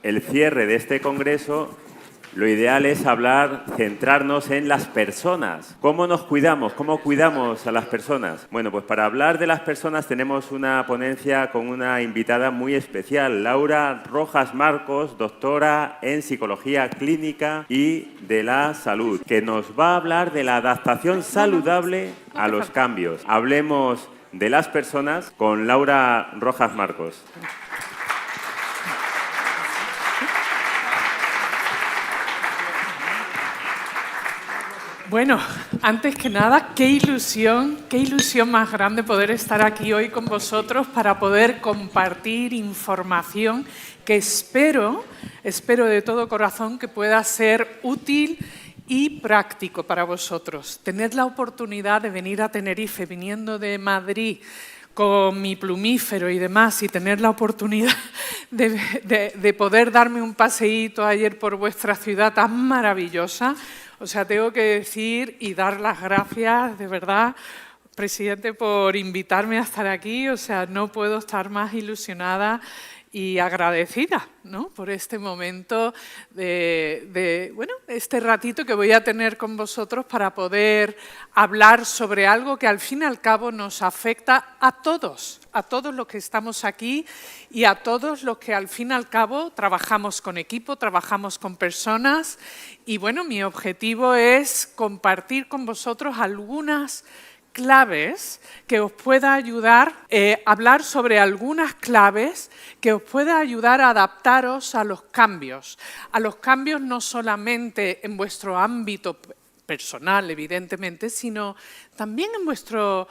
el cierre de este congreso, lo ideal es centrarnos en las personas. ¿Cómo nos cuidamos? ¿Cómo cuidamos a las personas? Bueno, pues para hablar de las personas tenemos una ponencia con una invitada muy especial, Laura Rojas Marcos, doctora en Psicología Clínica y de la Salud, que nos va a hablar de la adaptación saludable a los cambios. Hablemos de las personas con Laura Rojas Marcos. Bueno, antes que nada, qué ilusión más grande poder estar aquí hoy con vosotros para poder compartir información que espero de todo corazón que pueda ser útil y práctico para vosotros. Tener la oportunidad de venir a Tenerife, viniendo de Madrid, con mi plumífero y demás, y tener la oportunidad de poder darme un paseíto ayer por vuestra ciudad tan maravillosa. O sea, tengo que decir y dar las gracias, de verdad, presidente, por invitarme a estar aquí. O sea, no puedo estar más ilusionada y agradecida, ¿no?, por este momento bueno, este ratito que voy a tener con vosotros para poder hablar sobre algo que al fin y al cabo nos afecta a todos los que estamos aquí y a todos los que al fin y al cabo trabajamos con equipo, trabajamos con personas. Y bueno, mi objetivo es compartir con vosotros algunas claves que os pueda ayudar, hablar sobre algunas claves que os pueda ayudar a adaptaros a los cambios no solamente en vuestro ámbito personal, evidentemente, sino también en vuestro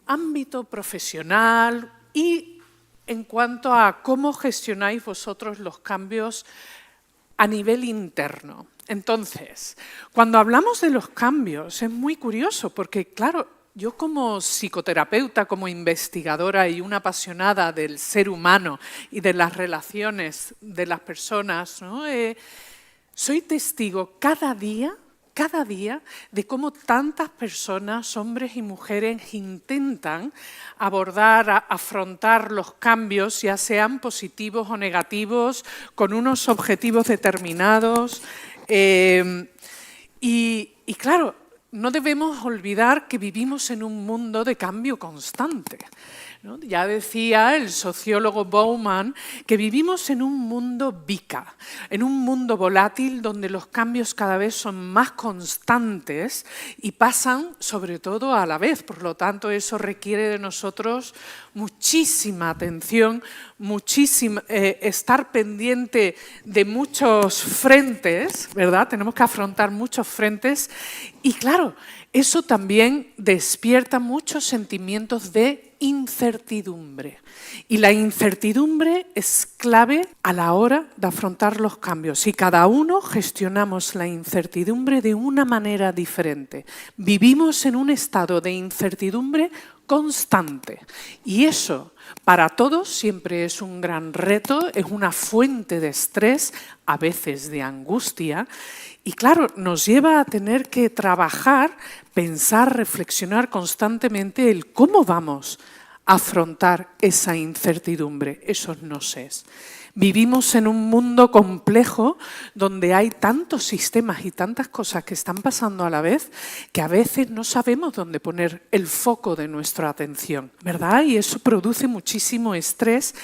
ámbito profesional y en cuanto a cómo gestionáis vosotros los cambios a nivel interno. Entonces, cuando hablamos de los cambios es muy curioso porque, claro, yo como psicoterapeuta, como investigadora y una apasionada del ser humano y de las relaciones de las personas, ¿no?, soy testigo cada día de cómo tantas personas, hombres y mujeres, intentan abordar, afrontar los cambios, ya sean positivos o negativos, con unos objetivos determinados. Y claro, no debemos olvidar que vivimos en un mundo de cambio constante, ¿no? Ya decía el sociólogo Bauman que vivimos en un mundo VICA, en un mundo volátil donde los cambios cada vez son más constantes y pasan sobre todo a la vez. Por lo tanto, eso requiere de nosotros muchísima atención, estar pendiente de muchos frentes, ¿verdad? Tenemos que afrontar muchos frentes y claro, eso también despierta muchos sentimientos de incertidumbre. Y la incertidumbre es clave a la hora de afrontar los cambios. Y cada uno gestionamos la incertidumbre de una manera diferente. Vivimos en un estado de incertidumbre constante. Y eso, para todos, siempre es un gran reto, es una fuente de estrés, a veces de angustia. Y claro, nos lleva a tener que trabajar, pensar, reflexionar constantemente el cómo vamos a afrontar esa incertidumbre, esos no sés. Vivimos en un mundo complejo donde hay tantos sistemas y tantas cosas que están pasando a la vez que a veces no sabemos dónde poner el foco de nuestra atención, ¿verdad? Y eso produce muchísimo estrés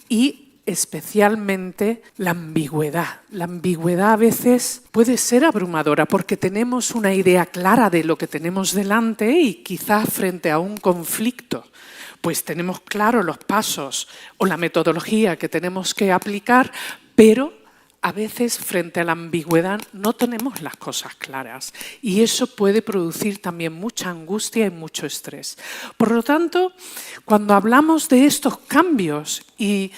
y especialmente la ambigüedad. La ambigüedad a veces puede ser abrumadora porque tenemos una idea clara de lo que tenemos delante y quizás frente a un conflicto pues tenemos claro los pasos o la metodología que tenemos que aplicar, pero a veces frente a la ambigüedad no tenemos las cosas claras y eso puede producir también mucha angustia y mucho estrés. Por lo tanto, cuando hablamos de estos cambios y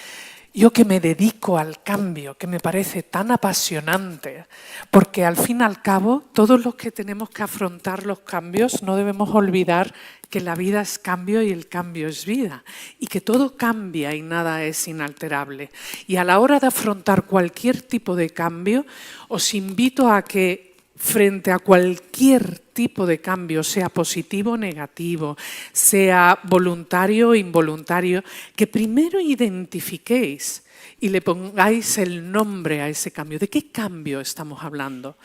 yo que me dedico al cambio, que me parece tan apasionante, porque al fin y al cabo, todos los que tenemos que afrontar los cambios, no debemos olvidar que la vida es cambio y el cambio es vida, y que todo cambia y nada es inalterable. Y a la hora de afrontar cualquier tipo de cambio, os invito a que frente a cualquier tipo de cambio, sea positivo o negativo, sea voluntario o involuntario, que primero identifiquéis y le pongáis el nombre a ese cambio. ¿De qué cambio estamos hablando?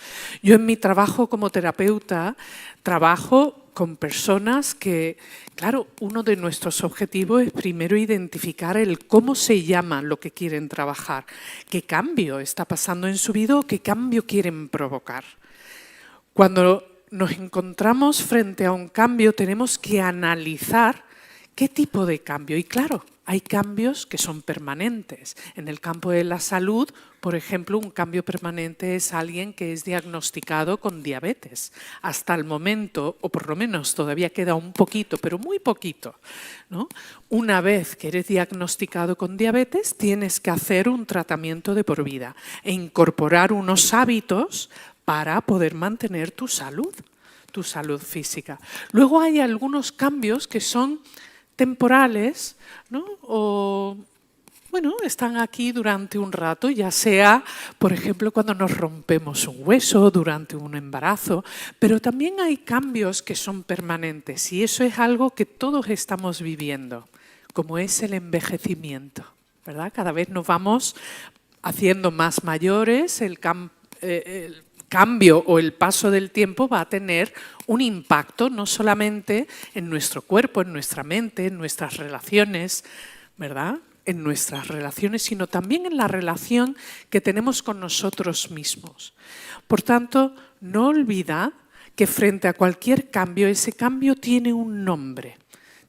Yo en mi trabajo como terapeuta trabajo con personas que, claro, uno de nuestros objetivos es primero identificar el cómo se llama lo que quieren trabajar, qué cambio está pasando en su vida o qué cambio quieren provocar. Cuando nos encontramos frente a un cambio tenemos que analizar qué tipo de cambio. Y claro, hay cambios que son permanentes. En el campo de la salud, por ejemplo, un cambio permanente es alguien que es diagnosticado con diabetes. Hasta el momento, o por lo menos todavía queda un poquito, pero muy poquito, ¿no? Una vez que eres diagnosticado con diabetes, tienes que hacer un tratamiento de por vida e incorporar unos hábitos para poder mantener tu salud física. Luego hay algunos cambios que son temporales, ¿no? O, bueno, están aquí durante un rato, ya sea, por ejemplo, cuando nos rompemos un hueso durante un embarazo, pero también hay cambios que son permanentes y eso es algo que todos estamos viviendo, como es el envejecimiento, ¿verdad? Cada vez nos vamos haciendo más mayores, el cambio o el paso del tiempo va a tener un impacto no solamente en nuestro cuerpo, en nuestra mente, en nuestras relaciones, ¿verdad? En nuestras relaciones, sino también en la relación que tenemos con nosotros mismos. Por tanto, no olvidad que frente a cualquier cambio, ese cambio tiene un nombre.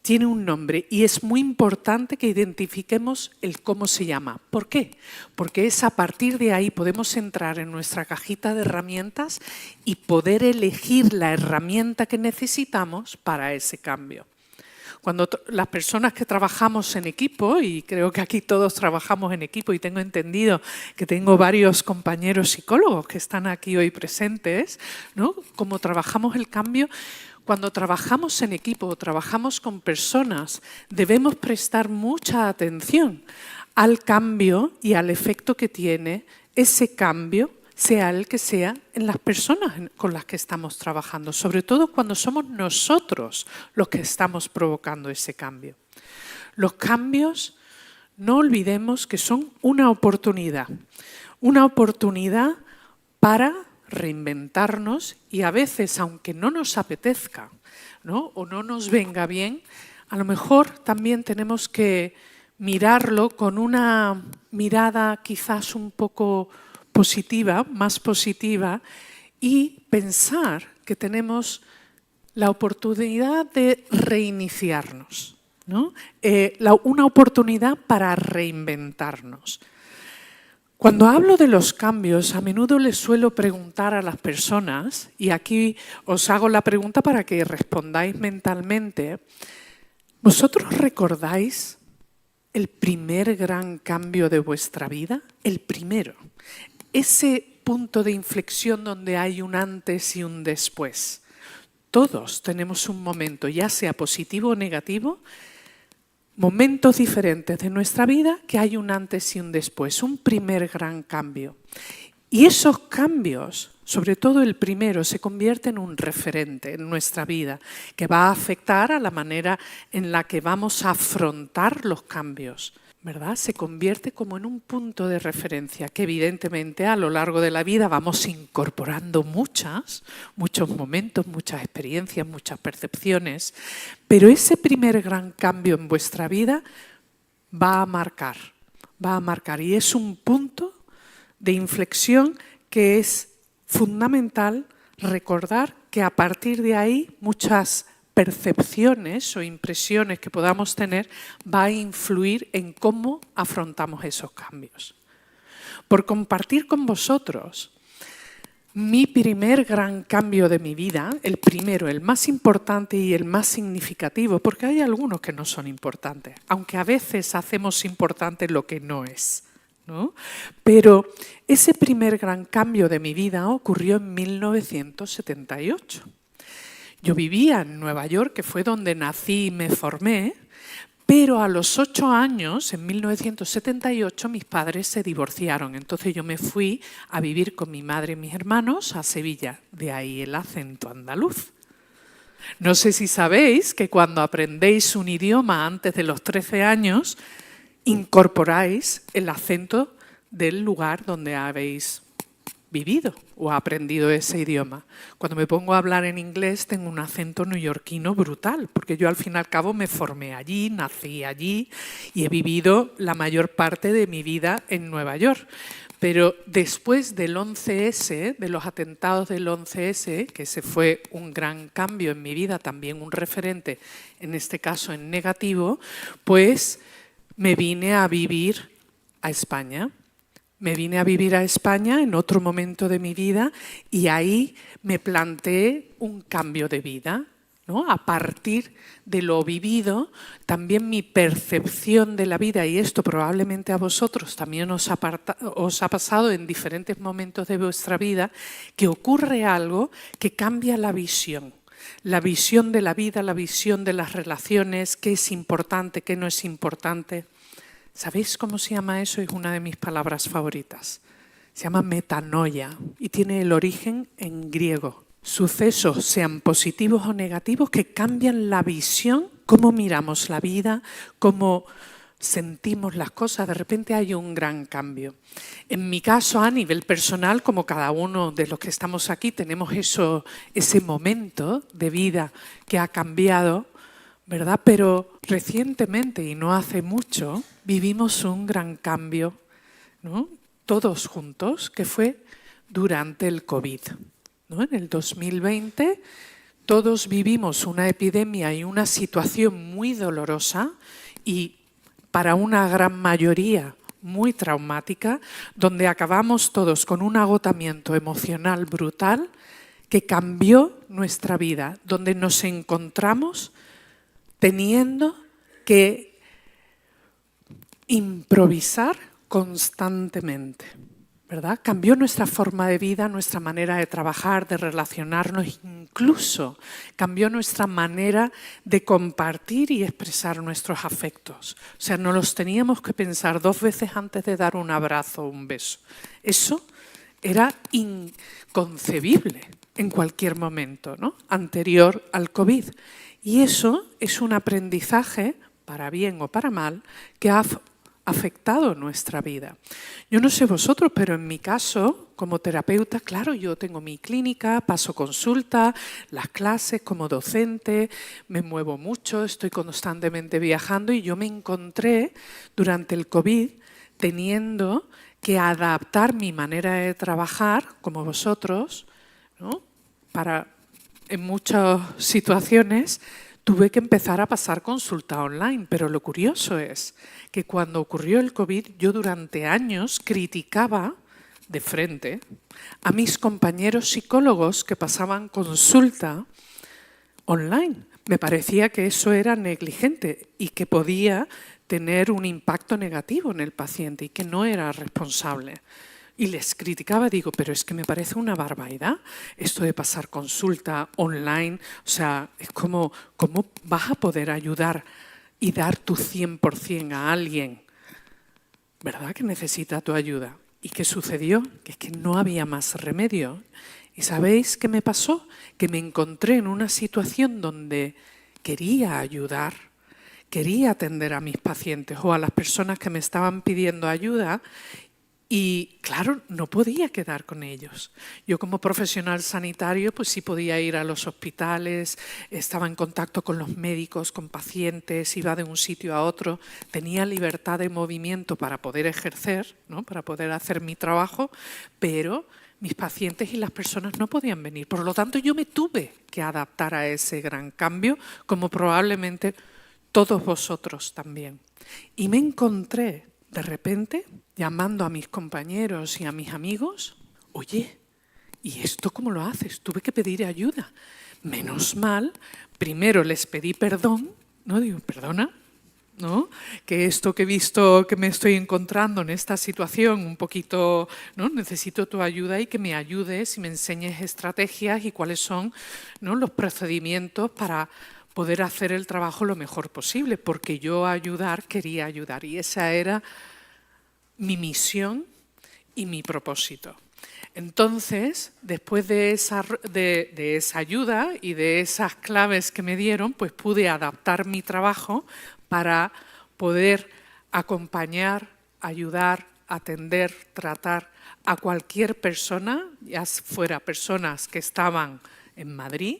Tiene un nombre y es muy importante que identifiquemos el cómo se llama. ¿Por qué? Porque es a partir de ahí podemos entrar en nuestra cajita de herramientas y poder elegir la herramienta que necesitamos para ese cambio. Cuando las personas que trabajamos en equipo, y creo que aquí todos trabajamos en equipo y tengo entendido que tengo varios compañeros psicólogos que están aquí hoy presentes, ¿no? Como trabajamos el cambio. Cuando trabajamos en equipo o trabajamos con personas, debemos prestar mucha atención al cambio y al efecto que tiene ese cambio, sea el que sea, en las personas con las que estamos trabajando, sobre todo cuando somos nosotros los que estamos provocando ese cambio. Los cambios, no olvidemos que son una oportunidad para reinventarnos y a veces, aunque no nos apetezca, ¿no? O no nos venga bien, a lo mejor también tenemos que mirarlo con una mirada quizás un poco positiva, más positiva, y pensar que tenemos la oportunidad de reiniciarnos, ¿no? Una oportunidad para reinventarnos. Cuando hablo de los cambios, a menudo les suelo preguntar a las personas, y aquí os hago la pregunta para que respondáis mentalmente, ¿vosotros recordáis el primer gran cambio de vuestra vida? El primero, ese punto de inflexión donde hay un antes y un después. Todos tenemos un momento, ya sea positivo o negativo, momentos diferentes de nuestra vida que hay un antes y un después, un primer gran cambio. Y esos cambios, sobre todo el primero, se convierte en un referente en nuestra vida que va a afectar a la manera en la que vamos a afrontar los cambios, ¿verdad? Se convierte como en un punto de referencia que evidentemente a lo largo de la vida vamos incorporando muchos momentos, muchas experiencias, muchas percepciones, pero ese primer gran cambio en vuestra vida va a marcar y es un punto de inflexión que es fundamental recordar que a partir de ahí muchas percepciones o impresiones que podamos tener va a influir en cómo afrontamos esos cambios. Por compartir con vosotros mi primer gran cambio de mi vida, el primero, el más importante y el más significativo, porque hay algunos que no son importantes, aunque a veces hacemos importante lo que no es, ¿no? Pero ese primer gran cambio de mi vida ocurrió en 1978. Yo vivía en Nueva York, que fue donde nací y me formé, Pero a los 8 años, en 1978, mis padres se divorciaron. Entonces yo me fui a vivir con mi madre y mis hermanos a Sevilla. De ahí el acento andaluz. No sé si sabéis que cuando aprendéis un idioma antes de los 13 años, incorporáis el acento del lugar donde habéis vivido o aprendido ese idioma. Cuando me pongo a hablar en inglés tengo un acento neoyorquino brutal, porque yo al fin y al cabo me formé allí, nací allí y he vivido la mayor parte de mi vida en Nueva York. Pero después del 11S, de los atentados del 11S, que ese fue un gran cambio en mi vida, también un referente, en este caso en negativo, pues me vine a vivir a España. Me vine a vivir a España en otro momento de mi vida y ahí me planteé un cambio de vida, ¿no? A partir de lo vivido, también mi percepción de la vida, y esto probablemente a vosotros también os ha pasado en diferentes momentos de vuestra vida, que ocurre algo que cambia la visión de la vida, la visión de las relaciones, qué es importante, qué no es importante. ¿Sabéis cómo se llama eso? Es una de mis palabras favoritas. Se llama metanoia y tiene el origen en griego. Sucesos, sean positivos o negativos, que cambian la visión, cómo miramos la vida, cómo sentimos las cosas. De repente hay un gran cambio. En mi caso, a nivel personal, como cada uno de los que estamos aquí, tenemos ese momento de vida que ha cambiado, ¿verdad? Pero recientemente, y no hace mucho, vivimos un gran cambio, ¿no? Todos juntos, que fue durante el COVID, ¿no? En el 2020 todos vivimos una epidemia y una situación muy dolorosa y para una gran mayoría muy traumática, donde acabamos todos con un agotamiento emocional brutal que cambió nuestra vida, donde nos encontramos teniendo que improvisar constantemente, ¿verdad? Cambió nuestra forma de vida, nuestra manera de trabajar, de relacionarnos, incluso cambió nuestra manera de compartir y expresar nuestros afectos. O sea, no los teníamos que pensar 2 veces antes de dar un abrazo o un beso. Eso era inconcebible en cualquier momento, ¿no? Anterior al COVID. Y eso es un aprendizaje, para bien o para mal, que ha afectado nuestra vida. Yo no sé vosotros, pero en mi caso, como terapeuta, claro, yo tengo mi clínica, paso consulta, las clases como docente, me muevo mucho, estoy constantemente viajando y yo me encontré durante el COVID teniendo que adaptar mi manera de trabajar, como vosotros, ¿no? En muchas situaciones tuve que empezar a pasar consulta online, pero lo curioso es que cuando ocurrió el COVID, yo durante años criticaba de frente a mis compañeros psicólogos que pasaban consulta online. Me parecía que eso era negligente y que podía tener un impacto negativo en el paciente y que no era responsable. Y les criticaba, digo, pero es que me parece una barbaridad esto de pasar consulta online. O sea, es como, ¿cómo vas a poder ayudar y dar tu 100% a alguien, ¿verdad?, que necesita tu ayuda? ¿Y qué sucedió? Que es que no había más remedio. ¿Y sabéis qué me pasó? Que me encontré en una situación donde quería ayudar, quería atender a mis pacientes o a las personas que me estaban pidiendo ayuda. Y claro, no podía quedar con ellos. Yo como profesional sanitario pues sí podía ir a los hospitales, estaba en contacto con los médicos, con pacientes, iba de un sitio a otro, tenía libertad de movimiento para poder ejercer, ¿no?, para poder hacer mi trabajo, pero mis pacientes y las personas no podían venir. Por lo tanto, yo me tuve que adaptar a ese gran cambio, como probablemente todos vosotros también. Y me encontré de repente llamando a mis compañeros y a mis amigos, oye, ¿y esto cómo lo haces? Tuve que pedir ayuda. Menos mal, primero les pedí perdón, ¿no? Digo, perdona, ¿no?, que esto que he visto, que me estoy encontrando en esta situación un poquito, ¿no?, necesito tu ayuda y que me ayudes y me enseñes estrategias y cuáles son, ¿no?, los procedimientos para poder hacer el trabajo lo mejor posible, porque yo quería ayudar, y esa era mi misión y mi propósito. Entonces, después de esa ayuda y de esas claves que me dieron, pues pude adaptar mi trabajo para poder acompañar, ayudar, atender, tratar a cualquier persona, ya fuera personas que estaban en Madrid,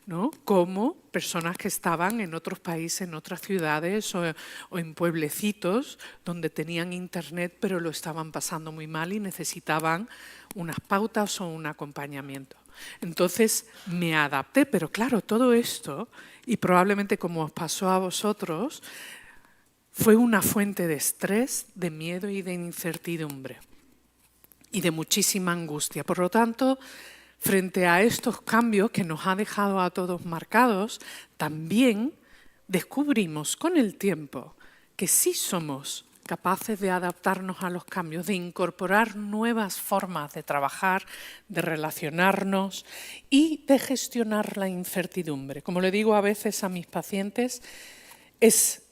¿no?, como personas que estaban en otros países, en otras ciudades o en pueblecitos donde tenían internet pero lo estaban pasando muy mal y necesitaban unas pautas o un acompañamiento. Entonces me adapté, pero claro, todo esto, y probablemente como os pasó a vosotros, fue una fuente de estrés, de miedo y de incertidumbre y de muchísima angustia. Por lo tanto, frente a estos cambios que nos ha dejado a todos marcados, también descubrimos con el tiempo que sí somos capaces de adaptarnos a los cambios, de incorporar nuevas formas de trabajar, de relacionarnos y de gestionar la incertidumbre. Como le digo a veces a mis pacientes, es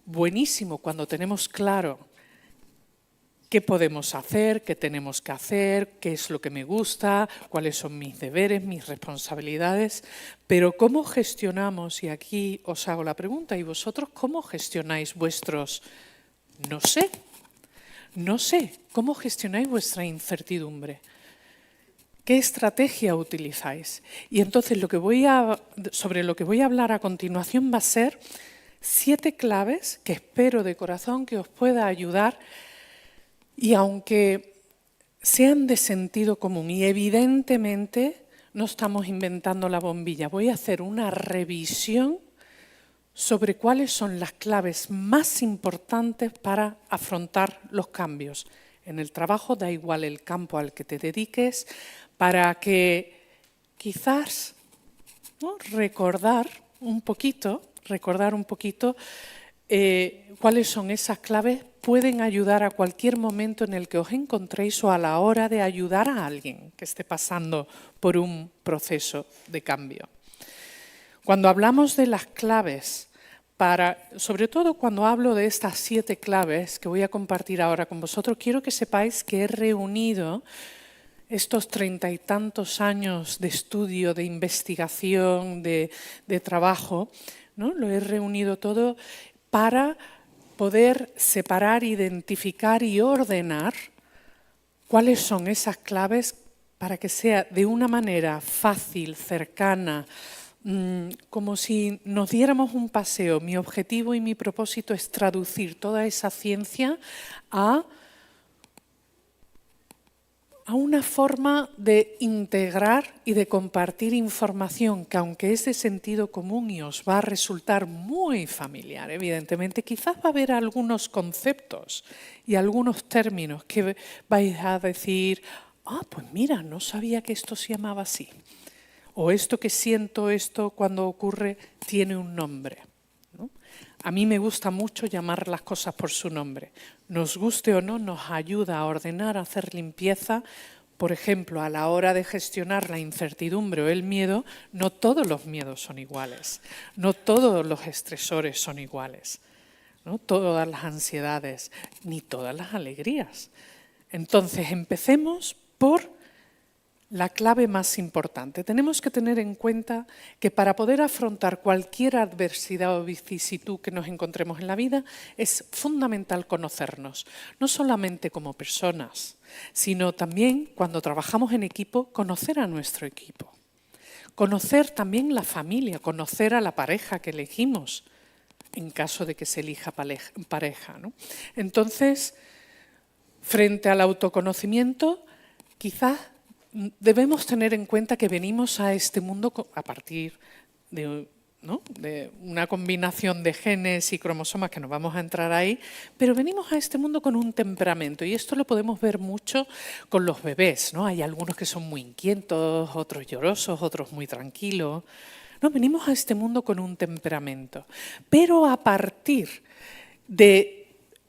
buenísimo cuando tenemos claro qué podemos hacer, qué tenemos que hacer, qué es lo que me gusta, cuáles son mis deberes, mis responsabilidades, pero cómo gestionamos, y aquí os hago la pregunta, ¿y vosotros cómo gestionáis vuestros no sé? No sé, ¿cómo gestionáis vuestra incertidumbre? ¿Qué estrategia utilizáis? Y entonces sobre lo que voy a hablar a continuación va a ser 7 claves que espero de corazón que os pueda ayudar. Y aunque sean de sentido común, y evidentemente no estamos inventando la bombilla, voy a hacer una revisión sobre cuáles son las claves más importantes para afrontar los cambios en el trabajo, da igual el campo al que te dediques, para que quizás, ¿no?, recordar un poquito cuáles son esas claves, pueden ayudar a cualquier momento en el que os encontréis o a la hora de ayudar a alguien que esté pasando por un proceso de cambio. Cuando hablamos de las claves, sobre todo cuando hablo de estas 7 claves que voy a compartir ahora con vosotros, quiero que sepáis que he reunido estos 30 y tantos años de estudio, de investigación, de trabajo, ¿no? Lo he reunido todo para poder separar, identificar y ordenar cuáles son esas claves para que sea de una manera fácil, cercana, como si nos diéramos un paseo. Mi objetivo y mi propósito es traducir toda esa ciencia a una forma de integrar y de compartir información que, aunque es de sentido común y os va a resultar muy familiar, evidentemente, quizás va a haber algunos conceptos y algunos términos que vais a decir, pues mira, no sabía que esto se llamaba así. O esto que siento, esto cuando ocurre, tiene un nombre, ¿no? A mí me gusta mucho llamar las cosas por su nombre. Nos guste o no, nos ayuda a ordenar, a hacer limpieza. Por ejemplo, a la hora de gestionar la incertidumbre o el miedo, no todos los miedos son iguales, no todos los estresores son iguales, ¿no? Todas las ansiedades, ni todas las alegrías. Entonces, empecemos por la clave más importante. Tenemos que tener en cuenta que para poder afrontar cualquier adversidad o vicisitud que nos encontremos en la vida, es fundamental conocernos, no solamente como personas, sino también cuando trabajamos en equipo, conocer a nuestro equipo. Conocer también la familia, conocer a la pareja que elegimos, en caso de que se elija pareja, ¿no? Entonces, frente al autoconocimiento, quizás debemos tener en cuenta que venimos a este mundo a partir de una combinación de genes y cromosomas que nos vamos a entrar ahí, pero venimos a este mundo con un temperamento, y esto lo podemos ver mucho con los bebés, ¿no? Hay algunos que son muy inquietos, otros llorosos, otros muy tranquilos, ¿no? Venimos a este mundo con un temperamento, pero a partir de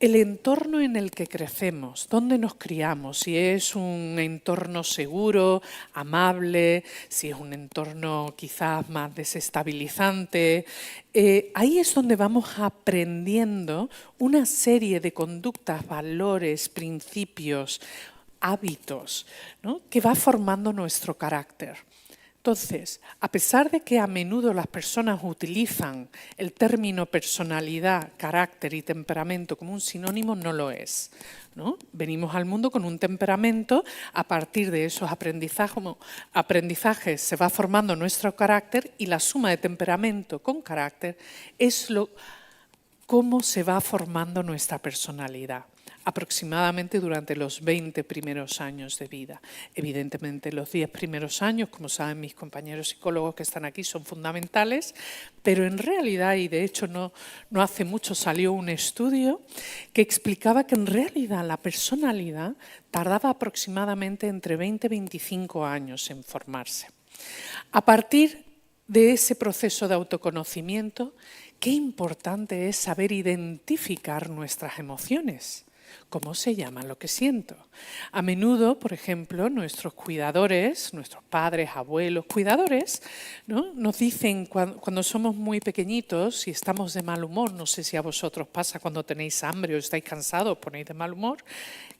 el entorno en el que crecemos, dónde nos criamos, si es un entorno seguro, amable, si es un entorno quizás más desestabilizante, ahí es donde vamos aprendiendo una serie de conductas, valores, principios, hábitos, ¿no?, que va formando nuestro carácter. Entonces, a pesar de que a menudo las personas utilizan el término personalidad, carácter y temperamento como un sinónimo, no lo es, ¿no? Venimos al mundo con un temperamento, a partir de esos aprendizajes se va formando nuestro carácter y la suma de temperamento con carácter es cómo se va formando nuestra personalidad, aproximadamente durante los 20 primeros años de vida. Evidentemente, los 10 primeros años, como saben mis compañeros psicólogos que están aquí, son fundamentales, pero en realidad, y de hecho no hace mucho salió un estudio que explicaba que en realidad la personalidad tardaba aproximadamente entre 20 y 25 años en formarse. A partir de ese proceso de autoconocimiento, qué importante es saber identificar nuestras emociones. ¿Cómo se llama lo que siento? A menudo, por ejemplo, nuestros cuidadores, nuestros padres, abuelos, cuidadores, ¿no?, nos dicen cuando somos muy pequeñitos, si estamos de mal humor, no sé si a vosotros pasa cuando tenéis hambre o estáis cansados, ponéis de mal humor,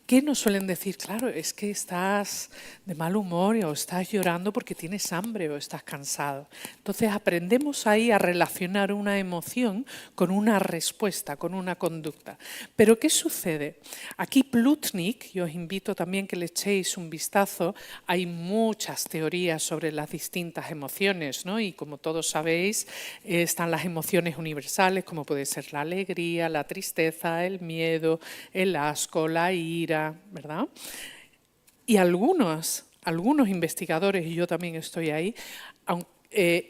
¿qué nos suelen decir? Claro, es que estás de mal humor o estás llorando porque tienes hambre o estás cansado. Entonces aprendemos ahí a relacionar una emoción con una respuesta, con una conducta. Pero ¿qué sucede? Aquí Plutnik, y os invito también que le echéis un vistazo, hay muchas teorías sobre las distintas emociones, ¿no? Y como todos sabéis, están las emociones universales, como puede ser la alegría, la tristeza, el miedo, el asco, la ira, ¿verdad? Y algunos investigadores, y yo también estoy ahí,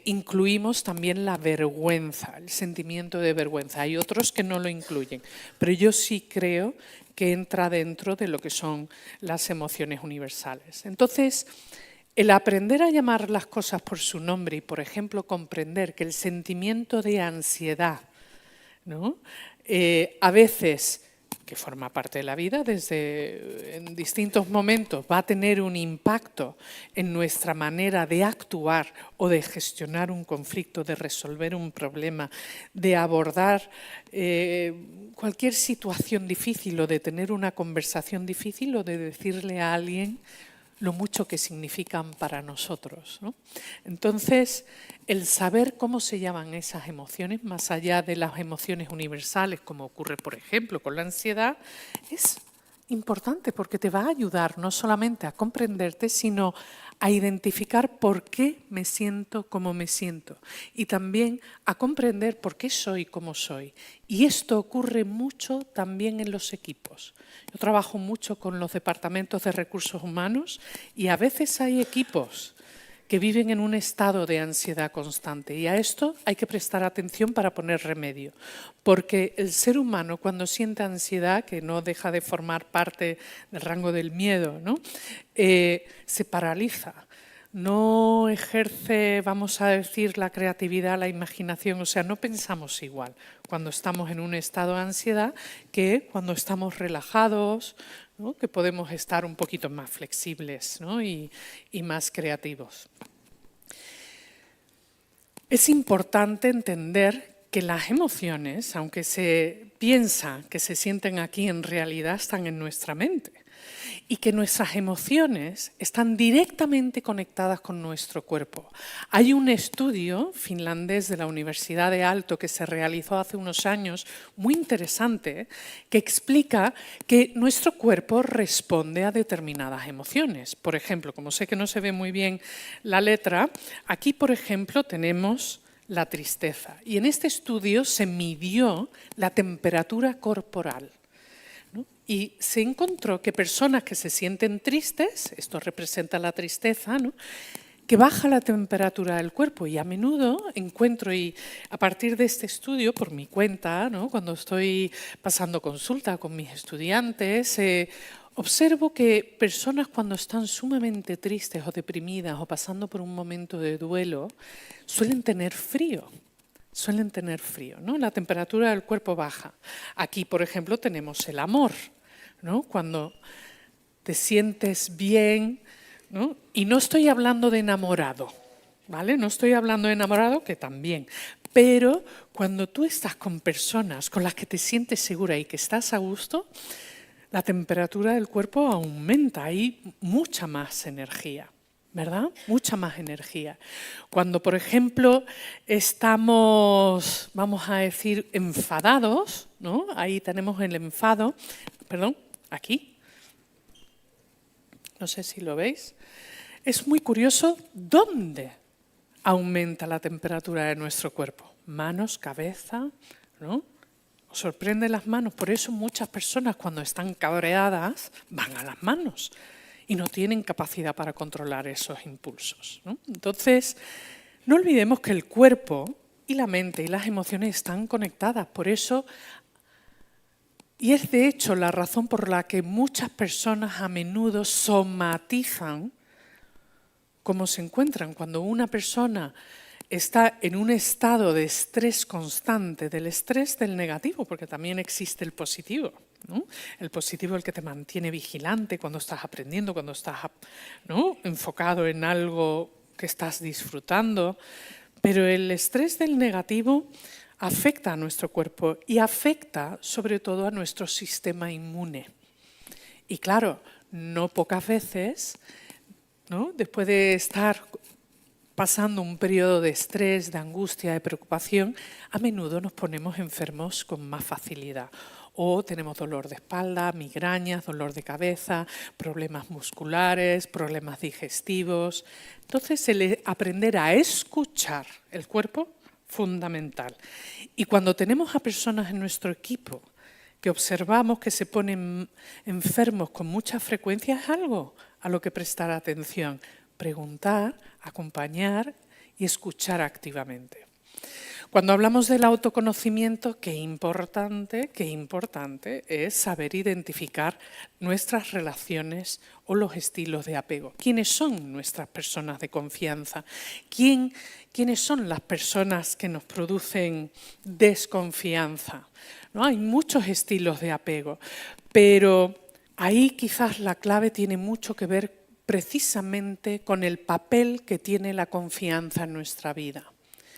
incluimos también la vergüenza, el sentimiento de vergüenza. Hay otros que no lo incluyen, pero yo sí creo que entra dentro de lo que son las emociones universales. Entonces, el aprender a llamar las cosas por su nombre y, por ejemplo, comprender que el sentimiento de ansiedad, ¿no?, a veces, que forma parte de la vida, en distintos momentos va a tener un impacto en nuestra manera de actuar o de gestionar un conflicto, de resolver un problema, de abordar cualquier situación difícil o de tener una conversación difícil o de decirle a alguien lo mucho que significan para nosotros, ¿no? Entonces, el saber cómo se llaman esas emociones, más allá de las emociones universales, como ocurre, por ejemplo, con la ansiedad, es importante porque te va a ayudar no solamente a comprenderte, sino a identificar por qué me siento como me siento y también a comprender por qué soy como soy. Y esto ocurre mucho también en los equipos. Yo trabajo mucho con los departamentos de recursos humanos y a veces hay equipos que viven en un estado de ansiedad constante y a esto hay que prestar atención para poner remedio, porque el ser humano cuando siente ansiedad, que no deja de formar parte del rango del miedo, ¿no?, se paraliza, no ejerce, vamos a decir, la creatividad, la imaginación, o sea, no pensamos igual cuando estamos en un estado de ansiedad que cuando estamos relajados, ¿no?, que podemos estar un poquito más flexibles, ¿no?, y más creativos. Es importante entender que las emociones, aunque se piensa que se sienten aquí, en realidad están en nuestra mente. Y que nuestras emociones están directamente conectadas con nuestro cuerpo. Hay un estudio finlandés de la Universidad de Aalto que se realizó hace unos años, muy interesante, que explica que nuestro cuerpo responde a determinadas emociones. Por ejemplo, como sé que no se ve muy bien la letra, aquí, por ejemplo, tenemos la tristeza. Y en este estudio se midió la temperatura corporal. Y se encontró que personas que se sienten tristes, esto representa la tristeza, ¿no?, que baja la temperatura del cuerpo y a menudo encuentro, y a partir de este estudio, por mi cuenta, ¿no?, cuando estoy pasando consulta con mis estudiantes, observo que personas cuando están sumamente tristes o deprimidas o pasando por un momento de duelo suelen tener frío. suelen tener frío, ¿no? La temperatura del cuerpo baja. Aquí, por ejemplo, tenemos el amor, ¿no? Cuando te sientes bien, ¿no? Y no estoy hablando de enamorado, ¿vale? No estoy hablando de enamorado, que también. Pero cuando tú estás con personas con las que te sientes segura y que estás a gusto, la temperatura del cuerpo aumenta, hay mucha más energía, ¿verdad? Mucha más energía. Cuando, por ejemplo, estamos, vamos a decir, enfadados, ¿no? Ahí tenemos el enfado, perdón, aquí. No sé si lo veis. Es muy curioso dónde aumenta la temperatura de nuestro cuerpo. Manos, cabeza, ¿no? Os sorprende las manos. Por eso muchas personas cuando están cabreadas van a las manos y no tienen capacidad para controlar esos impulsos, ¿no? Entonces, no olvidemos que el cuerpo y la mente y las emociones están conectadas. Por eso, y es de hecho la razón por la que muchas personas a menudo somatizan cómo se encuentran. Cuando una persona está en un estado de estrés constante, del estrés del negativo, porque también existe el positivo, ¿no? El positivo es el que te mantiene vigilante cuando estás aprendiendo, cuando estás, ¿no?, enfocado en algo que estás disfrutando. Pero el estrés del negativo afecta a nuestro cuerpo y afecta sobre todo a nuestro sistema inmune. Y claro, no pocas veces, ¿no?, después de estar pasando un periodo de estrés, de angustia, de preocupación, a menudo nos ponemos enfermos con más facilidad. O tenemos dolor de espalda, migrañas, dolor de cabeza, problemas musculares, problemas digestivos. Entonces, aprender a escuchar el cuerpo, fundamental. Y cuando tenemos a personas en nuestro equipo que observamos que se ponen enfermos con mucha frecuencia, es algo a lo que prestar atención. Preguntar, acompañar y escuchar activamente. Cuando hablamos del autoconocimiento, qué importante es saber identificar nuestras relaciones o los estilos de apego. ¿Quiénes son nuestras personas de confianza? ¿Quiénes son las personas que nos producen desconfianza? ¿No? Hay muchos estilos de apego, pero ahí quizás la clave tiene mucho que ver precisamente con el papel que tiene la confianza en nuestra vida.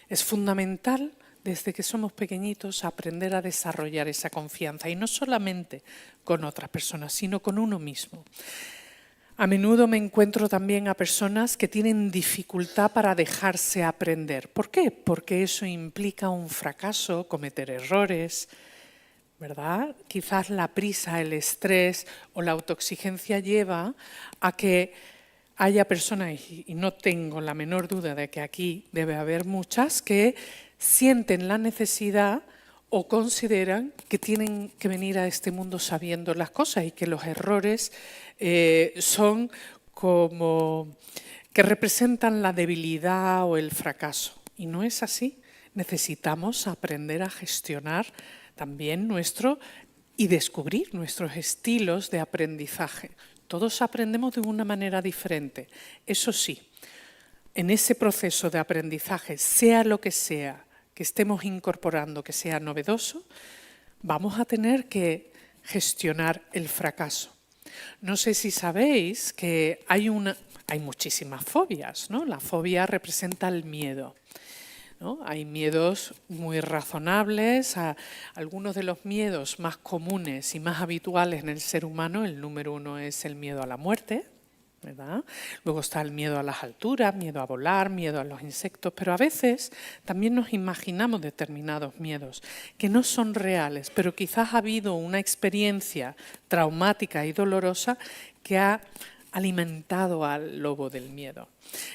Es fundamental desde que somos pequeñitos aprender a desarrollar esa confianza y no solamente con otras personas, sino con uno mismo. A menudo me encuentro también a personas que tienen dificultad para dejarse aprender. ¿Por qué? Porque eso implica un fracaso, cometer errores, ¿verdad? Quizás la prisa, el estrés o la autoexigencia lleva a que haya personas, y no tengo la menor duda de que aquí debe haber muchas, que sienten la necesidad o consideran que tienen que venir a este mundo sabiendo las cosas y que los errores son como que representan la debilidad o el fracaso. Y no es así. Necesitamos aprender a gestionar también y descubrir nuestros estilos de aprendizaje. Todos aprendemos de una manera diferente. Eso sí, en ese proceso de aprendizaje, sea lo que sea que estemos incorporando, que sea novedoso, vamos a tener que gestionar el fracaso. No sé si sabéis que hay muchísimas fobias, ¿no? La fobia representa el miedo, ¿no? Hay miedos muy razonables. Algunos de los miedos más comunes y más habituales en el ser humano, el número 1 es el miedo a la muerte, ¿verdad? Luego está el miedo a las alturas, miedo a volar, miedo a los insectos, pero a veces también nos imaginamos determinados miedos que no son reales, pero quizás ha habido una experiencia traumática y dolorosa que ha alimentado al lobo del miedo.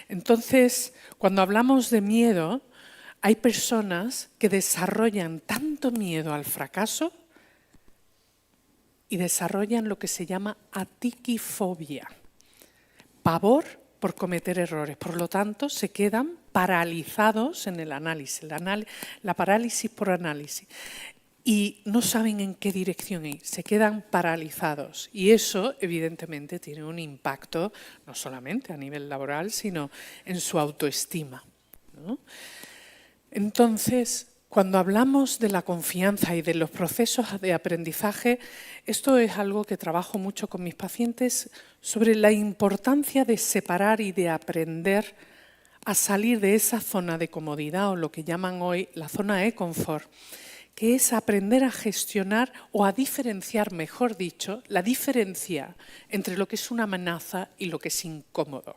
Entonces, cuando hablamos de miedo, hay personas que desarrollan tanto miedo al fracaso y desarrollan lo que se llama atiquifobia, pavor por cometer errores. Por lo tanto, se quedan paralizados en el análisis, la parálisis por análisis, y no saben en qué dirección ir, se quedan paralizados. Y eso, evidentemente, tiene un impacto no solamente a nivel laboral, sino en su autoestima, ¿no? Entonces, Cuando hablamos de la confianza y de los procesos de aprendizaje, esto es algo que trabajo mucho con mis pacientes sobre la importancia de separar y de aprender a salir de esa zona de comodidad o lo que llaman hoy la zona de confort, que es aprender a gestionar o a diferenciar, mejor dicho, la diferencia entre lo que es una amenaza y lo que es incómodo.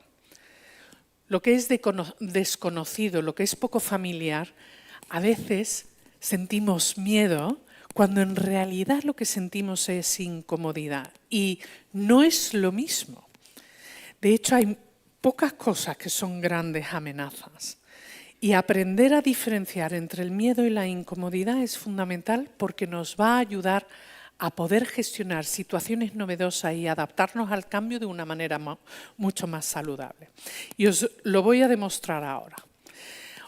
Lo que es desconocido, lo que es poco familiar, a veces sentimos miedo cuando en realidad lo que sentimos es incomodidad y no es lo mismo. De hecho, hay pocas cosas que son grandes amenazas y aprender a diferenciar entre el miedo y la incomodidad es fundamental porque nos va a ayudar a poder gestionar situaciones novedosas y adaptarnos al cambio de una manera mucho más saludable. Y os lo voy a demostrar ahora.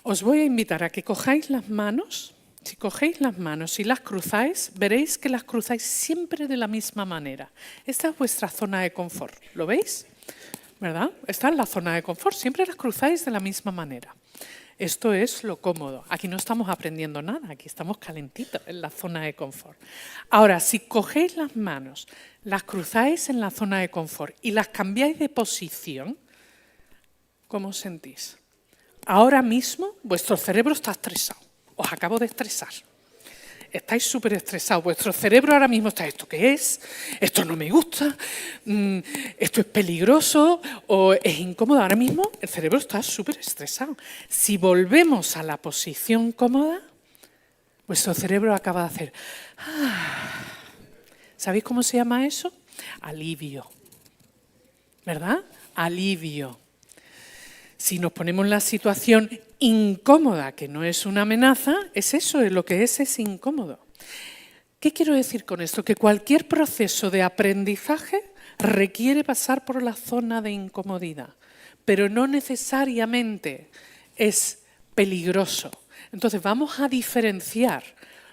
Os voy a invitar a que cojáis las manos. Si cogéis las manos y las cruzáis, veréis que las cruzáis siempre de la misma manera. Esta es vuestra zona de confort. ¿Lo veis? ¿Verdad? Esta es la zona de confort. Siempre las cruzáis de la misma manera. Esto es lo cómodo. Aquí no estamos aprendiendo nada. Aquí estamos calentitos en la zona de confort. Ahora, si cogéis las manos, las cruzáis en la zona de confort y las cambiáis de posición, ¿cómo os sentís? Ahora mismo vuestro cerebro está estresado. Os acabo de estresar. Estáis súper estresados. Vuestro cerebro ahora mismo está, ¿esto qué es? Esto no me gusta, esto es peligroso o es incómodo. Ahora mismo el cerebro está súper estresado. Si volvemos a la posición cómoda, vuestro cerebro acaba de hacer... ¿Sabéis cómo se llama eso? Alivio. ¿Verdad? Alivio. Si nos ponemos en la situación incómoda, que no es una amenaza, es eso, es lo que es incómodo. ¿Qué quiero decir con esto? Que cualquier proceso de aprendizaje requiere pasar por la zona de incomodidad, pero no necesariamente es peligroso. Entonces vamos a diferenciar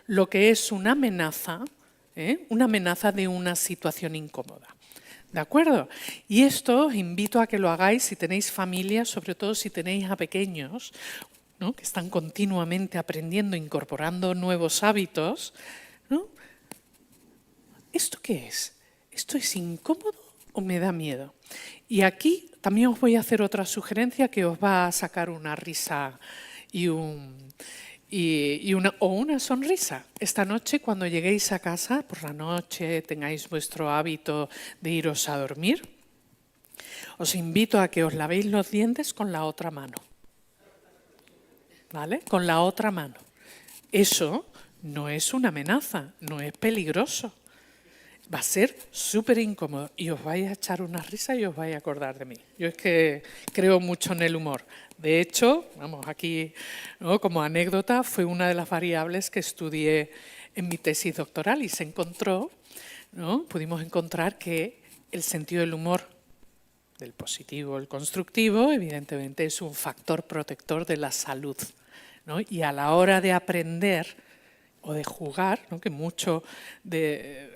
lo que es una amenaza de una situación incómoda. ¿De acuerdo? Y esto os invito a que lo hagáis si tenéis familia, sobre todo si tenéis a pequeños, ¿no? Que están continuamente aprendiendo, incorporando nuevos hábitos, ¿no? ¿Esto qué es? ¿Esto es incómodo o me da miedo? Y aquí también os voy a hacer otra sugerencia que os va a sacar una risa o una sonrisa. Esta noche, cuando lleguéis a casa, por la noche, tengáis vuestro hábito de iros a dormir, os invito a que os lavéis los dientes con la otra mano. ¿Vale? Con la otra mano. Eso no es una amenaza, no es peligroso. Va a ser súper incómodo y os vais a echar una risa y os vais a acordar de mí. Yo es que creo mucho en el humor. De hecho, vamos, aquí, ¿no? Como anécdota, fue una de las variables que estudié en mi tesis doctoral y se encontró, ¿no? Pudimos encontrar que el sentido del humor, del positivo, el constructivo, evidentemente es un factor protector de la salud, ¿no? Y a la hora de aprender o de jugar, ¿no? Que mucho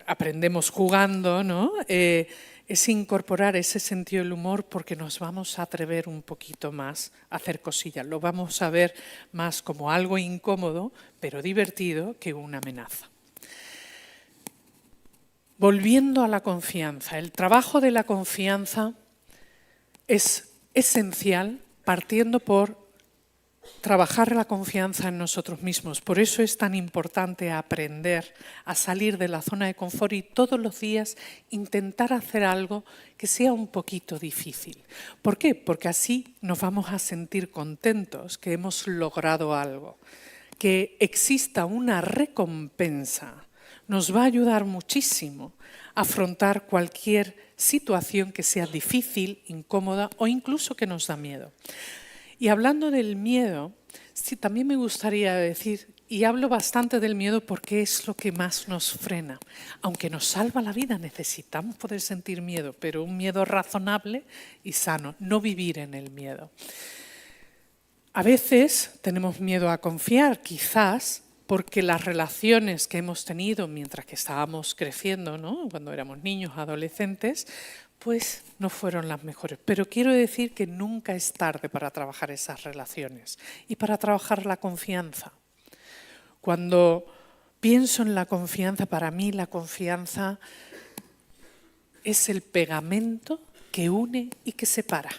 aprendemos jugando, ¿no? Es incorporar ese sentido del humor porque nos vamos a atrever un poquito más a hacer cosillas. Lo vamos a ver más como algo incómodo, pero divertido, que una amenaza. Volviendo a la confianza. El trabajo de la confianza es esencial partiendo por trabajar la confianza en nosotros mismos. Por eso es tan importante aprender a salir de la zona de confort y todos los días intentar hacer algo que sea un poquito difícil. ¿Por qué? Porque así nos vamos a sentir contentos que hemos logrado algo. Que exista una recompensa nos va a ayudar muchísimo a afrontar cualquier situación que sea difícil, incómoda o incluso que nos da miedo. Y hablando del miedo, sí, también me gustaría decir, y hablo bastante del miedo porque es lo que más nos frena. Aunque nos salva la vida, necesitamos poder sentir miedo, pero un miedo razonable y sano, no vivir en el miedo. A veces tenemos miedo a confiar, quizás porque las relaciones que hemos tenido mientras que estábamos creciendo, ¿no? Cuando éramos niños, adolescentes, pues no fueron las mejores. Pero quiero decir que nunca es tarde para trabajar esas relaciones y para trabajar la confianza. Cuando pienso en la confianza, para mí la confianza es el pegamento que une y que separa.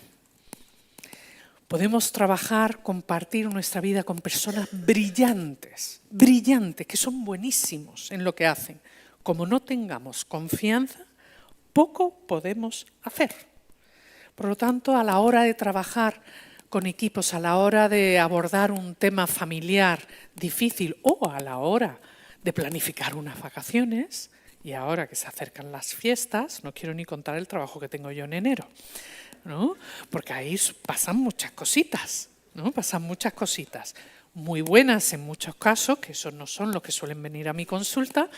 Podemos trabajar, compartir nuestra vida con personas brillantes, que son buenísimos en lo que hacen. Como no tengamos confianza, poco podemos hacer. Por lo tanto, a la hora de trabajar con equipos, a la hora de abordar un tema familiar difícil o a la hora de planificar unas vacaciones, y ahora que se acercan las fiestas, no quiero ni contar el trabajo que tengo yo en enero, ¿no? Porque ahí pasan muchas cositas, ¿no? Pasan muchas cositas. Muy buenas en muchos casos, que esos no son los que suelen venir a mi consulta,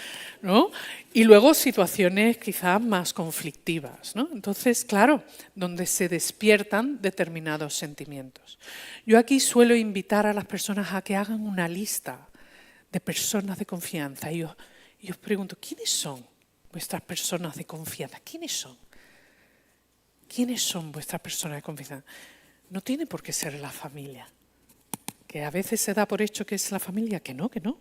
¿no? Y luego situaciones quizás más conflictivas, ¿no? Entonces, claro, donde se despiertan determinados sentimientos. Yo aquí suelo invitar a las personas a que hagan una lista de personas de confianza y os pregunto, ¿quiénes son vuestras personas de confianza? ¿Quiénes son? ¿Quiénes son vuestras personas de confianza? No tiene por qué ser la familia. Que a veces se da por hecho que es la familia, que no, que no.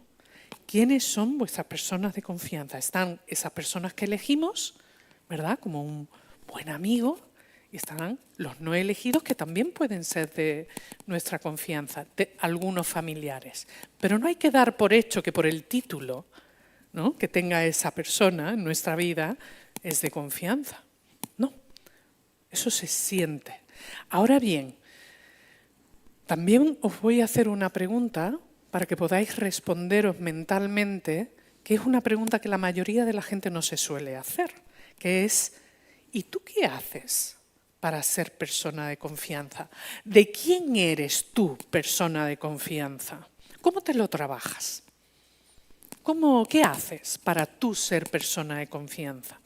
¿Quiénes son vuestras personas de confianza? Están esas personas que elegimos, ¿verdad? Como un buen amigo, y están los no elegidos que también pueden ser de nuestra confianza, de algunos familiares. Pero no hay que dar por hecho que por el título, ¿no?, que tenga esa persona en nuestra vida es de confianza. No, eso se siente. Ahora bien, también os voy a hacer una pregunta para que podáis responderos mentalmente, que es una pregunta que la mayoría de la gente no se suele hacer, que es, ¿y tú qué haces para ser persona de confianza? ¿De quién eres tú persona de confianza? ¿Cómo te lo trabajas? ¿Qué haces para tú ser persona de confianza?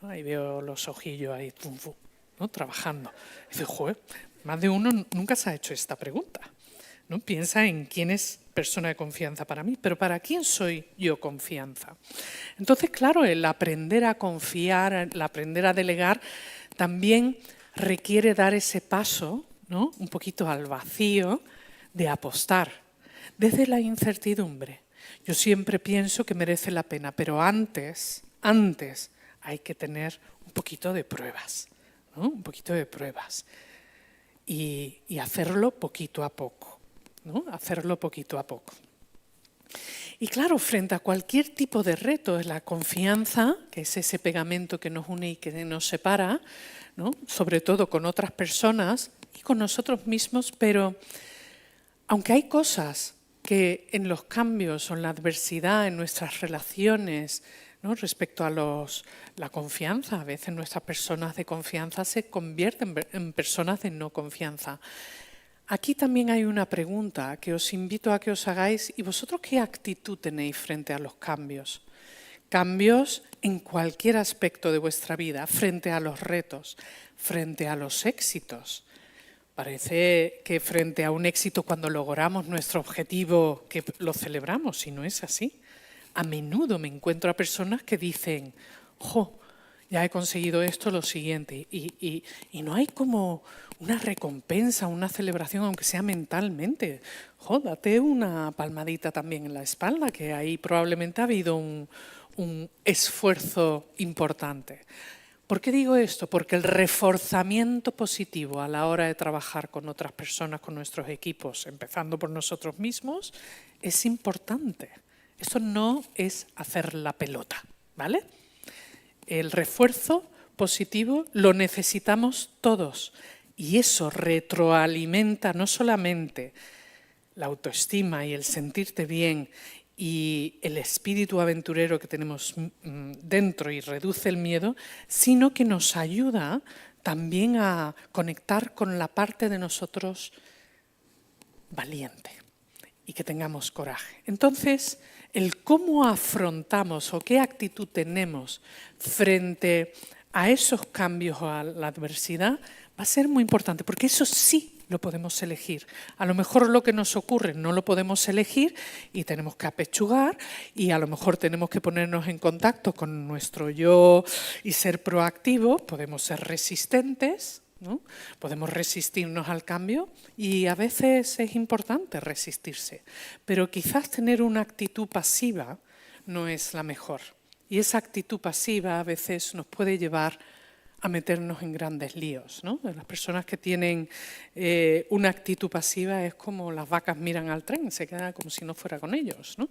Ahí veo los ojillos ahí, ¿no?, trabajando. Y dice, joder, más de uno nunca se ha hecho esta pregunta, ¿no? Piensa en quién es persona de confianza para mí, pero ¿para quién soy yo confianza? Entonces, claro, el aprender a confiar, el aprender a delegar, también requiere dar ese paso, ¿no?, un poquito al vacío, de apostar desde la incertidumbre. Yo siempre pienso que merece la pena, pero antes hay que tener un poquito de pruebas, ¿no? Un poquito de pruebas. Y hacerlo poquito a poco, ¿no? Hacerlo poquito a poco. Y claro, frente a cualquier tipo de reto, la confianza, que es ese pegamento que nos une y que nos separa, ¿no?, sobre todo con otras personas y con nosotros mismos, pero aunque hay cosas que en los cambios o en la adversidad, en nuestras relaciones, ¿no?, respecto a la confianza, a veces nuestras personas de confianza se convierten en personas de no confianza. Aquí también hay una pregunta que os invito a que os hagáis. ¿Y vosotros qué actitud tenéis frente a los cambios? Cambios en cualquier aspecto de vuestra vida, frente a los retos, frente a los éxitos. Parece que frente a un éxito, cuando logramos nuestro objetivo, que lo celebramos, y no es así. A menudo me encuentro a personas que dicen, ¡jo!, ya he conseguido esto, lo siguiente. Y no hay como una recompensa, una celebración, aunque sea mentalmente. ¡Jo!, date una palmadita también en la espalda, que ahí probablemente ha habido un esfuerzo importante. ¿Por qué digo esto? Porque el reforzamiento positivo a la hora de trabajar con otras personas, con nuestros equipos, empezando por nosotros mismos, es importante. Esto no es hacer la pelota, ¿vale? El refuerzo positivo lo necesitamos todos y eso retroalimenta no solamente la autoestima y el sentirte bien y el espíritu aventurero que tenemos dentro y reduce el miedo, sino que nos ayuda también a conectar con la parte de nosotros valiente y que tengamos coraje. Entonces, el cómo afrontamos o qué actitud tenemos frente a esos cambios o a la adversidad va a ser muy importante, porque eso sí lo podemos elegir. A lo mejor lo que nos ocurre no lo podemos elegir y tenemos que apechugar y a lo mejor tenemos que ponernos en contacto con nuestro yo y ser proactivos. Podemos ser resistentes, ¿no? Podemos resistirnos al cambio y a veces es importante resistirse, pero quizás tener una actitud pasiva no es la mejor. Y esa actitud pasiva a veces nos puede llevar a meternos en grandes líos, ¿no? Las personas que tienen una actitud pasiva es como las vacas miran al tren, se quedan como si no fuera con ellos, ¿no?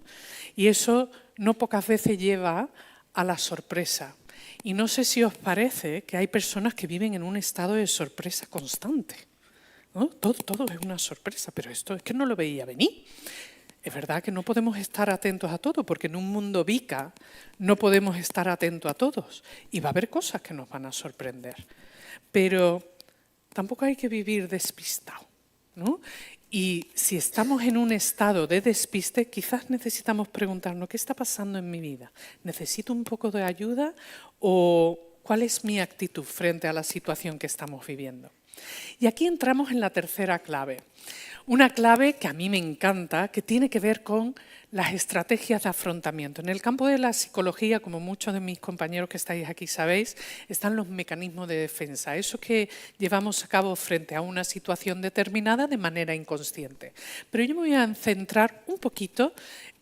Y eso no pocas veces lleva a la sorpresa. Y no sé si os parece que hay personas que viven en un estado de sorpresa constante, ¿no? Todo es una sorpresa, pero esto es que no lo veía venir. Es verdad que no podemos estar atentos a todo, porque en un mundo VICA no podemos estar atentos a todos. Y va a haber cosas que nos van a sorprender. Pero tampoco hay que vivir despistado, ¿no? Y si estamos en un estado de despiste, quizás necesitamos preguntarnos, ¿qué está pasando en mi vida? ¿Necesito un poco de ayuda o cuál es mi actitud frente a la situación que estamos viviendo? Y aquí entramos en la tercera clave. Una clave que a mí me encanta, que tiene que ver con las estrategias de afrontamiento. En el campo de la psicología, como muchos de mis compañeros que estáis aquí sabéis, están los mecanismos de defensa, eso que llevamos a cabo frente a una situación determinada de manera inconsciente. Pero yo me voy a centrar un poquito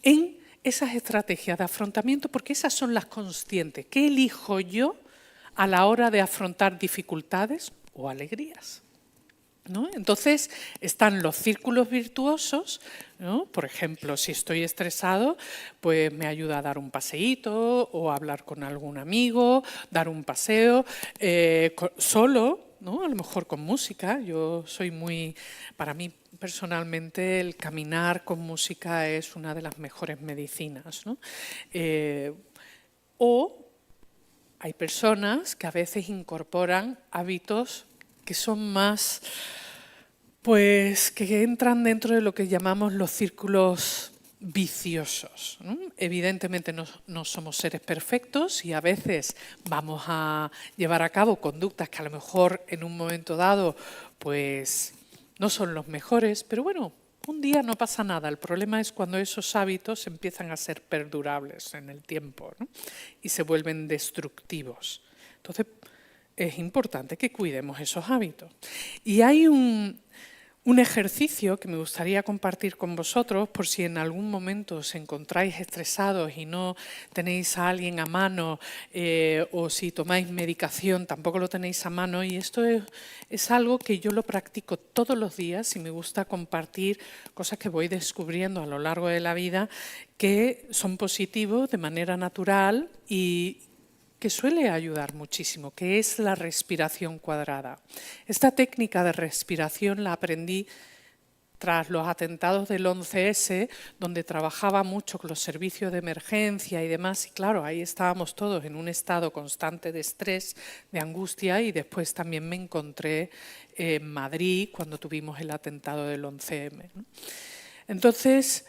en esas estrategias de afrontamiento, porque esas son las conscientes. ¿Qué elijo yo a la hora de afrontar dificultades o alegrías? ¿No? Entonces están los círculos virtuosos, ¿no? Por ejemplo, si estoy estresado, pues me ayuda a dar un paseíto o a hablar con algún amigo, dar un paseo solo, ¿no? A lo mejor con música. Yo soy para mí personalmente el caminar con música es una de las mejores medicinas, ¿no? O hay personas que a veces incorporan hábitos que son más, pues, que entran dentro de lo que llamamos los círculos viciosos, ¿no? Evidentemente no somos seres perfectos y a veces vamos a llevar a cabo conductas que a lo mejor en un momento dado, pues, no son los mejores, pero bueno, un día no pasa nada. El problema es cuando esos hábitos empiezan a ser perdurables en el tiempo, ¿no? Y se vuelven destructivos. Entonces, es importante que cuidemos esos hábitos. Y hay un ejercicio que me gustaría compartir con vosotros por si en algún momento os encontráis estresados y no tenéis a alguien a mano o si tomáis medicación tampoco lo tenéis a mano. Y esto es algo que yo lo practico todos los días y me gusta compartir cosas que voy descubriendo a lo largo de la vida que son positivos de manera natural y que suele ayudar muchísimo, que es la respiración cuadrada. Esta técnica de respiración la aprendí tras los atentados del 11S, donde trabajaba mucho con los servicios de emergencia y demás, y claro, ahí estábamos todos en un estado constante de estrés, de angustia, y después también me encontré en Madrid cuando tuvimos el atentado del 11M, ¿no? Entonces,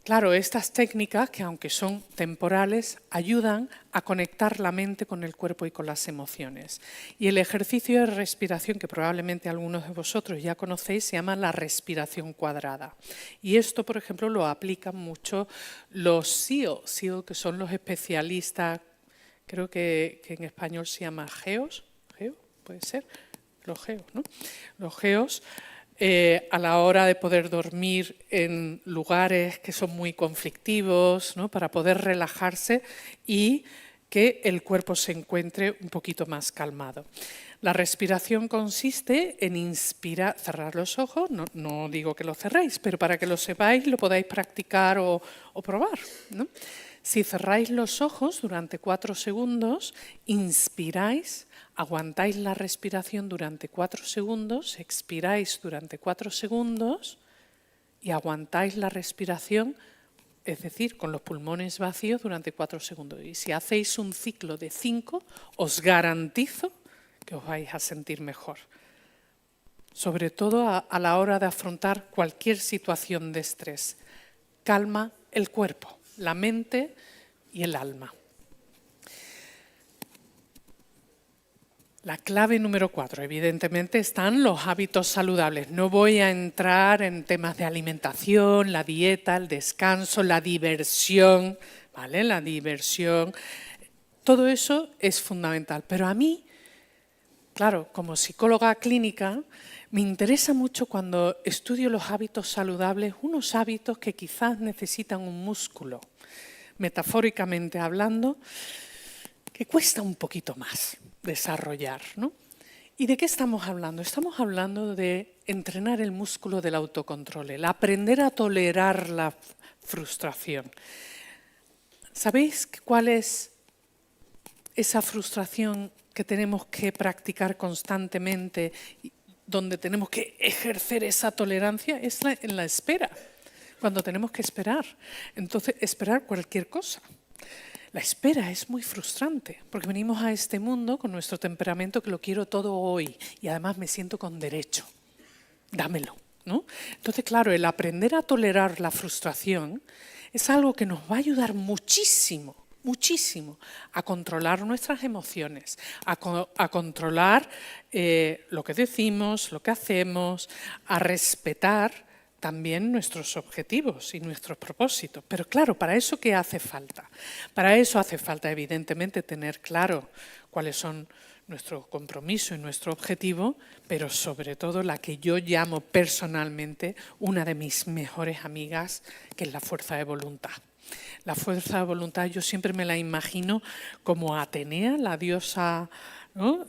claro, estas técnicas, que aunque son temporales, ayudan a conectar la mente con el cuerpo y con las emociones. Y el ejercicio de respiración, que probablemente algunos de vosotros ya conocéis, se llama la respiración cuadrada. Y esto, por ejemplo, lo aplican mucho los SEAL, que son los especialistas, creo que en español se llama GEOS, puede ser, los GEOS, ¿no? Los GEOS. A la hora de poder dormir en lugares que son muy conflictivos, ¿no? Para poder relajarse y que el cuerpo se encuentre un poquito más calmado. La respiración consiste en inspirar, cerrar los ojos, no digo que lo cerréis, pero para que lo sepáis lo podáis practicar o probar, ¿no? Si cerráis los ojos durante 4 segundos, inspiráis, aguantáis la respiración durante 4 segundos, expiráis durante 4 segundos y aguantáis la respiración, es decir, con los pulmones vacíos durante 4 segundos. Y si hacéis un ciclo de 5, os garantizo que os vais a sentir mejor. Sobre todo a la hora de afrontar cualquier situación de estrés. Calma el cuerpo, la mente y el alma. La clave número 4, evidentemente, están los hábitos saludables. No voy a entrar en temas de alimentación, la dieta, el descanso, la diversión, ¿vale? La diversión, todo eso es fundamental. Pero a mí claro, como psicóloga clínica, me interesa mucho cuando estudio los hábitos saludables, unos hábitos que quizás necesitan un músculo, metafóricamente hablando, que cuesta un poquito más desarrollar, ¿no? ¿Y de qué estamos hablando? Estamos hablando de entrenar el músculo del autocontrol, el aprender a tolerar la frustración. ¿Sabéis cuál es esa frustración que tenemos que practicar constantemente, donde tenemos que ejercer esa tolerancia? Es en la espera, cuando tenemos que esperar. Entonces, esperar cualquier cosa. La espera es muy frustrante, porque venimos a este mundo con nuestro temperamento que lo quiero todo hoy y además me siento con derecho. Dámelo, ¿no? Entonces, claro, el aprender a tolerar la frustración es algo que nos va a ayudar muchísimo, muchísimo a controlar nuestras emociones, a controlar lo que decimos, lo que hacemos, a respetar también nuestros objetivos y nuestros propósitos. Pero claro, ¿para eso qué hace falta? Para eso hace falta, evidentemente, tener claro cuáles son nuestro compromiso y nuestro objetivo, pero sobre todo la que yo llamo personalmente una de mis mejores amigas, que es la fuerza de voluntad. La fuerza de voluntad yo siempre me la imagino como Atenea, la diosa, ¿no?,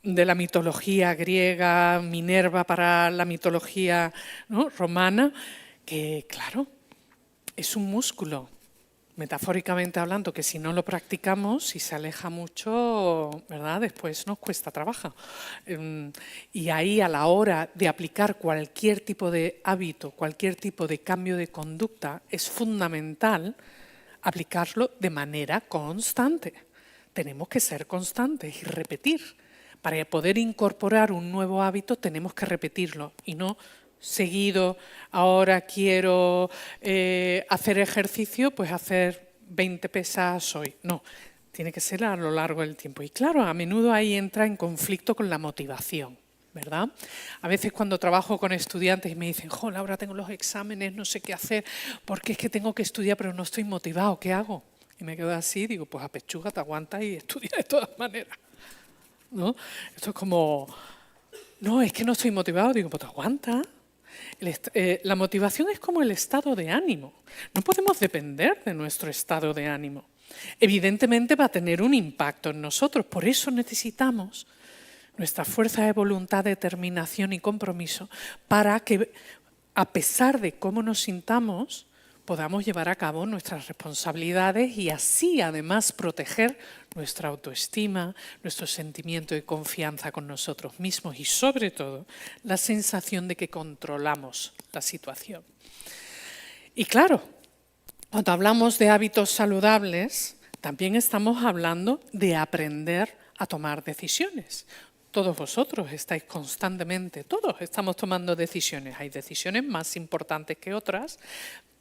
de la mitología griega, Minerva para la mitología, ¿no?, romana, que claro, es un músculo, metafóricamente hablando, que si no lo practicamos, si se aleja mucho, ¿verdad?, después nos cuesta trabajo. Y ahí, a la hora de aplicar cualquier tipo de hábito, cualquier tipo de cambio de conducta, es fundamental aplicarlo de manera constante. Tenemos que ser constantes y repetir. Para poder incorporar un nuevo hábito tenemos que repetirlo y no seguido, ahora quiero hacer ejercicio, pues hacer 20 pesas hoy. No, tiene que ser a lo largo del tiempo. Y claro, a menudo ahí entra en conflicto con la motivación, ¿verdad? A veces cuando trabajo con estudiantes y me dicen, jo, Laura, tengo los exámenes, no sé qué hacer, porque es que tengo que estudiar pero no estoy motivado, ¿qué hago? Y me quedo así, digo, pues apechuga, te aguantas y estudia de todas maneras, ¿no? Esto es como, no, es que no estoy motivado, digo, pues te aguanta. La motivación es como el estado de ánimo. No podemos depender de nuestro estado de ánimo. Evidentemente va a tener un impacto en nosotros, por eso necesitamos nuestra fuerza de voluntad, determinación y compromiso para que, a pesar de cómo nos sintamos, podamos llevar a cabo nuestras responsabilidades y así además proteger nuestra autoestima, nuestro sentimiento de confianza con nosotros mismos y sobre todo la sensación de que controlamos la situación. Y claro, cuando hablamos de hábitos saludables, también estamos hablando de aprender a tomar decisiones. Todos vosotros estáis constantemente, todos estamos tomando decisiones. Hay decisiones más importantes que otras,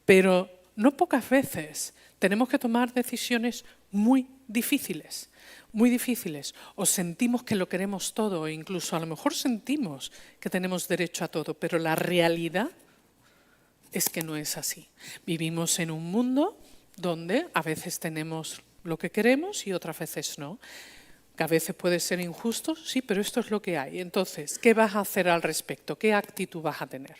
pero no pocas veces tenemos que tomar decisiones muy difíciles, o sentimos que lo queremos todo, o incluso a lo mejor sentimos que tenemos derecho a todo, pero la realidad es que no es así. Vivimos en un mundo donde a veces tenemos lo que queremos y otras veces no. Que a veces puede ser injusto, sí, pero esto es lo que hay. Entonces, ¿qué vas a hacer al respecto? ¿Qué actitud vas a tener?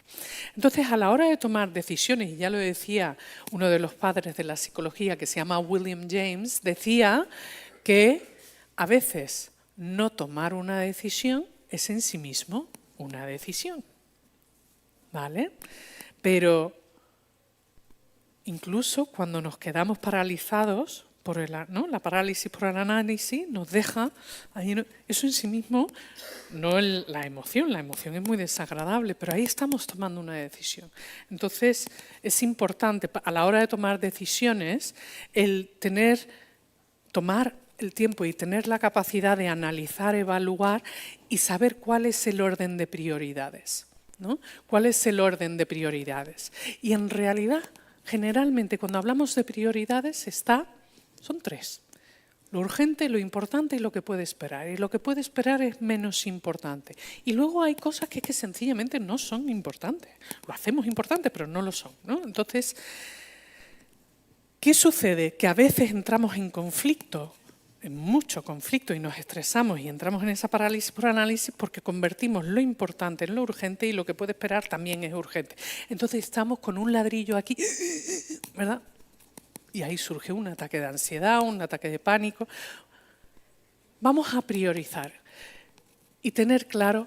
Entonces, a la hora de tomar decisiones, y ya lo decía uno de los padres de la psicología, que se llama William James, decía que a veces no tomar una decisión es en sí mismo una decisión, ¿vale? Pero incluso cuando nos quedamos paralizados, la parálisis por el análisis nos deja, eso en sí mismo, no la emoción es muy desagradable, pero ahí estamos tomando una decisión. Entonces es importante a la hora de tomar decisiones tomar el tiempo y tener la capacidad de analizar, evaluar y saber cuál es el orden de prioridades, ¿no? ¿Cuál es el orden de prioridades? Y en realidad, generalmente cuando hablamos de prioridades son tres: lo urgente, lo importante y lo que puede esperar. Y lo que puede esperar es menos importante. Y luego hay cosas que sencillamente no son importantes. Lo hacemos importante, pero no lo son, ¿no? Entonces, ¿qué sucede? Que a veces entramos en conflicto en mucho conflicto y nos estresamos y entramos en esa parálisis por análisis porque convertimos lo importante en lo urgente y lo que puede esperar también es urgente. Entonces estamos con un ladrillo aquí, ¿verdad? Y ahí surge un ataque de ansiedad, un ataque de pánico. Vamos a priorizar y tener claro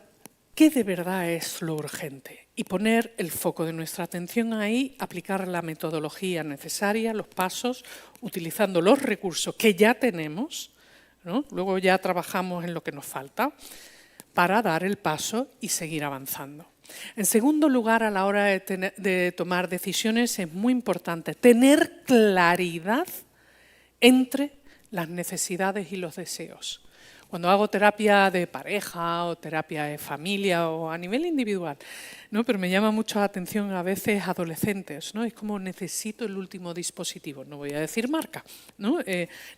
qué de verdad es lo urgente y poner el foco de nuestra atención ahí, aplicar la metodología necesaria, los pasos, utilizando los recursos que ya tenemos, ¿no? Luego ya trabajamos en lo que nos falta para dar el paso y seguir avanzando. En segundo lugar, a la hora de tomar decisiones es muy importante tener claridad entre las necesidades y los deseos. Cuando hago terapia de pareja o terapia de familia o a nivel individual, ¿no? Pero me llama mucho la atención a veces adolescentes, ¿no? Es como necesito el último dispositivo, no voy a decir marca, ¿no?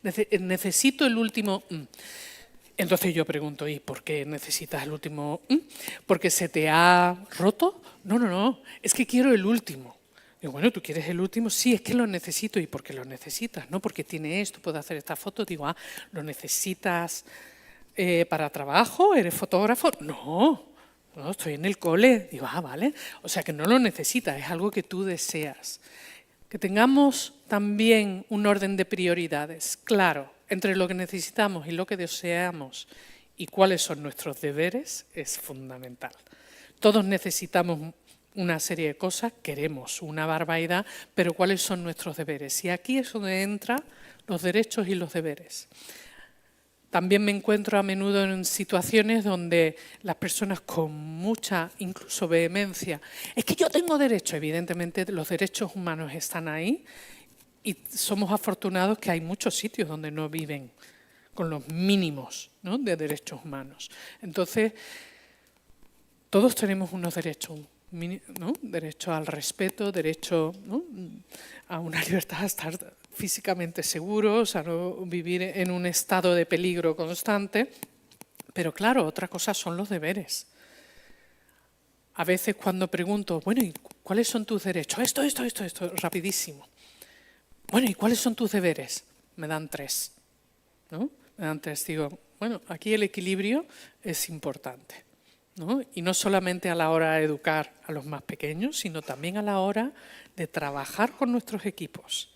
Necesito el último... Entonces yo pregunto, ¿y por qué necesitas el último? ¿Porque se te ha roto? No, es que quiero el último. Digo, bueno, ¿tú quieres el último? Sí, es que lo necesito. ¿Y por qué lo necesitas? No, porque tiene esto, puedo hacer esta foto. Digo, ¿lo necesitas para trabajo? ¿Eres fotógrafo? No, estoy en el cole. Digo, vale. O sea que no lo necesitas, es algo que tú deseas. Que tengamos también un orden de prioridades claro entre lo que necesitamos y lo que deseamos y cuáles son nuestros deberes es fundamental. Todos necesitamos una serie de cosas, queremos una barbaridad, pero ¿cuáles son nuestros deberes? Y aquí es donde entran los derechos y los deberes. También me encuentro a menudo en situaciones donde las personas con mucha, incluso vehemencia, es que yo tengo derecho, evidentemente los derechos humanos están ahí y somos afortunados que hay muchos sitios donde no viven con los mínimos, ¿no?, de derechos humanos. Entonces, todos tenemos unos derechos, ¿no?, derecho al respeto, derecho, ¿no?, a una libertad, a estar físicamente seguros, a no vivir en un estado de peligro constante. Pero claro, otra cosa son los deberes. A veces cuando pregunto, bueno, ¿y cuáles son tus derechos? Esto, rapidísimo. Bueno, ¿y cuáles son tus deberes? Me dan 3, ¿no? Me dan 3. Digo, bueno, aquí el equilibrio es importante, ¿no? Y no solamente a la hora de educar a los más pequeños, sino también a la hora de trabajar con nuestros equipos,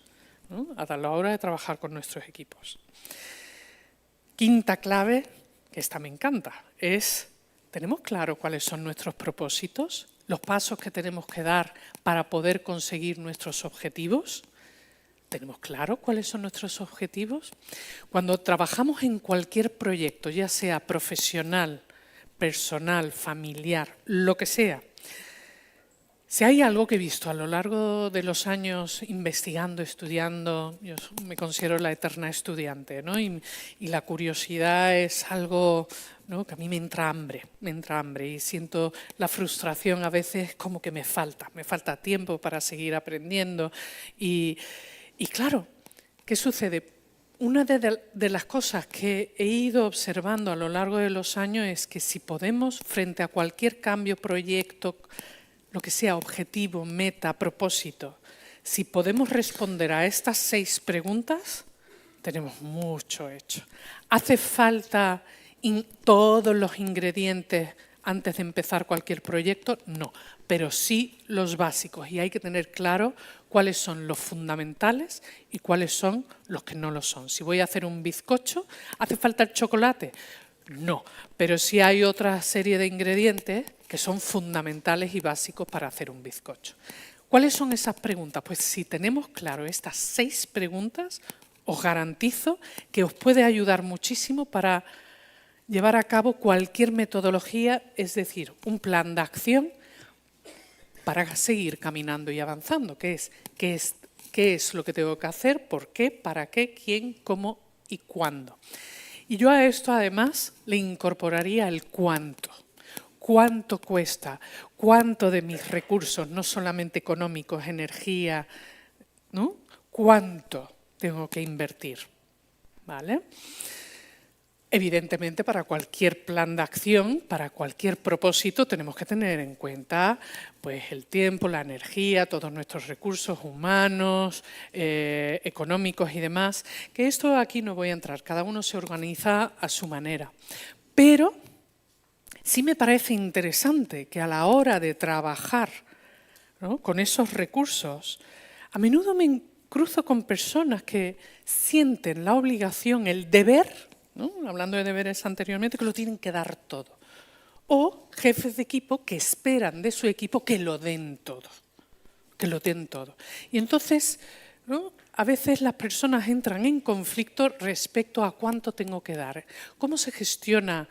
¿no? A la hora de trabajar con nuestros equipos. Quinta clave, que esta me encanta, es, ¿tenemos claro cuáles son nuestros propósitos? Los pasos que tenemos que dar para poder conseguir nuestros objetivos. ¿Tenemos claro cuáles son nuestros objetivos? Cuando trabajamos en cualquier proyecto, ya sea profesional, personal, familiar, lo que sea, si hay algo que he visto a lo largo de los años investigando, estudiando, yo me considero la eterna estudiante, ¿no? Y la curiosidad es algo, ¿no?, que a mí me entra hambre y siento la frustración a veces como que me falta tiempo para seguir aprendiendo y claro, ¿qué sucede? Una de las cosas que he ido observando a lo largo de los años es que si podemos, frente a cualquier cambio, proyecto, lo que sea, objetivo, meta, propósito, si podemos responder a estas 6 preguntas, tenemos mucho hecho. ¿Hace falta todos los ingredientes antes de empezar cualquier proyecto? No, pero sí los básicos y hay que tener claro cuáles son los fundamentales y cuáles son los que no lo son. Si voy a hacer un bizcocho, ¿hace falta el chocolate? No, pero sí hay otra serie de ingredientes que son fundamentales y básicos para hacer un bizcocho. ¿Cuáles son esas preguntas? Pues si tenemos claro estas 6 preguntas, os garantizo que os puede ayudar muchísimo para llevar a cabo cualquier metodología, es decir, un plan de acción para seguir caminando y avanzando. ¿Qué es lo que tengo que hacer? ¿Por qué? ¿Para qué? ¿Quién? ¿Cómo? ¿Y cuándo? Y yo a esto además le incorporaría el cuánto. ¿Cuánto cuesta? ¿Cuánto de mis recursos, no solamente económicos, energía, ¿no? ¿Cuánto tengo que invertir? ¿Vale? Evidentemente, para cualquier plan de acción, para cualquier propósito, tenemos que tener en cuenta pues, el tiempo, la energía, todos nuestros recursos humanos, económicos y demás, que esto aquí no voy a entrar, cada uno se organiza a su manera. Pero sí me parece interesante que a la hora de trabajar, ¿no?, con esos recursos, a menudo me cruzo con personas que sienten la obligación, el deber, ¿no?, hablando de deberes anteriormente, que lo tienen que dar todo. O jefes de equipo que esperan de su equipo que lo den todo. Que lo den todo. Y entonces, ¿no?, a veces las personas entran en conflicto respecto a cuánto tengo que dar. ¿Cómo se gestiona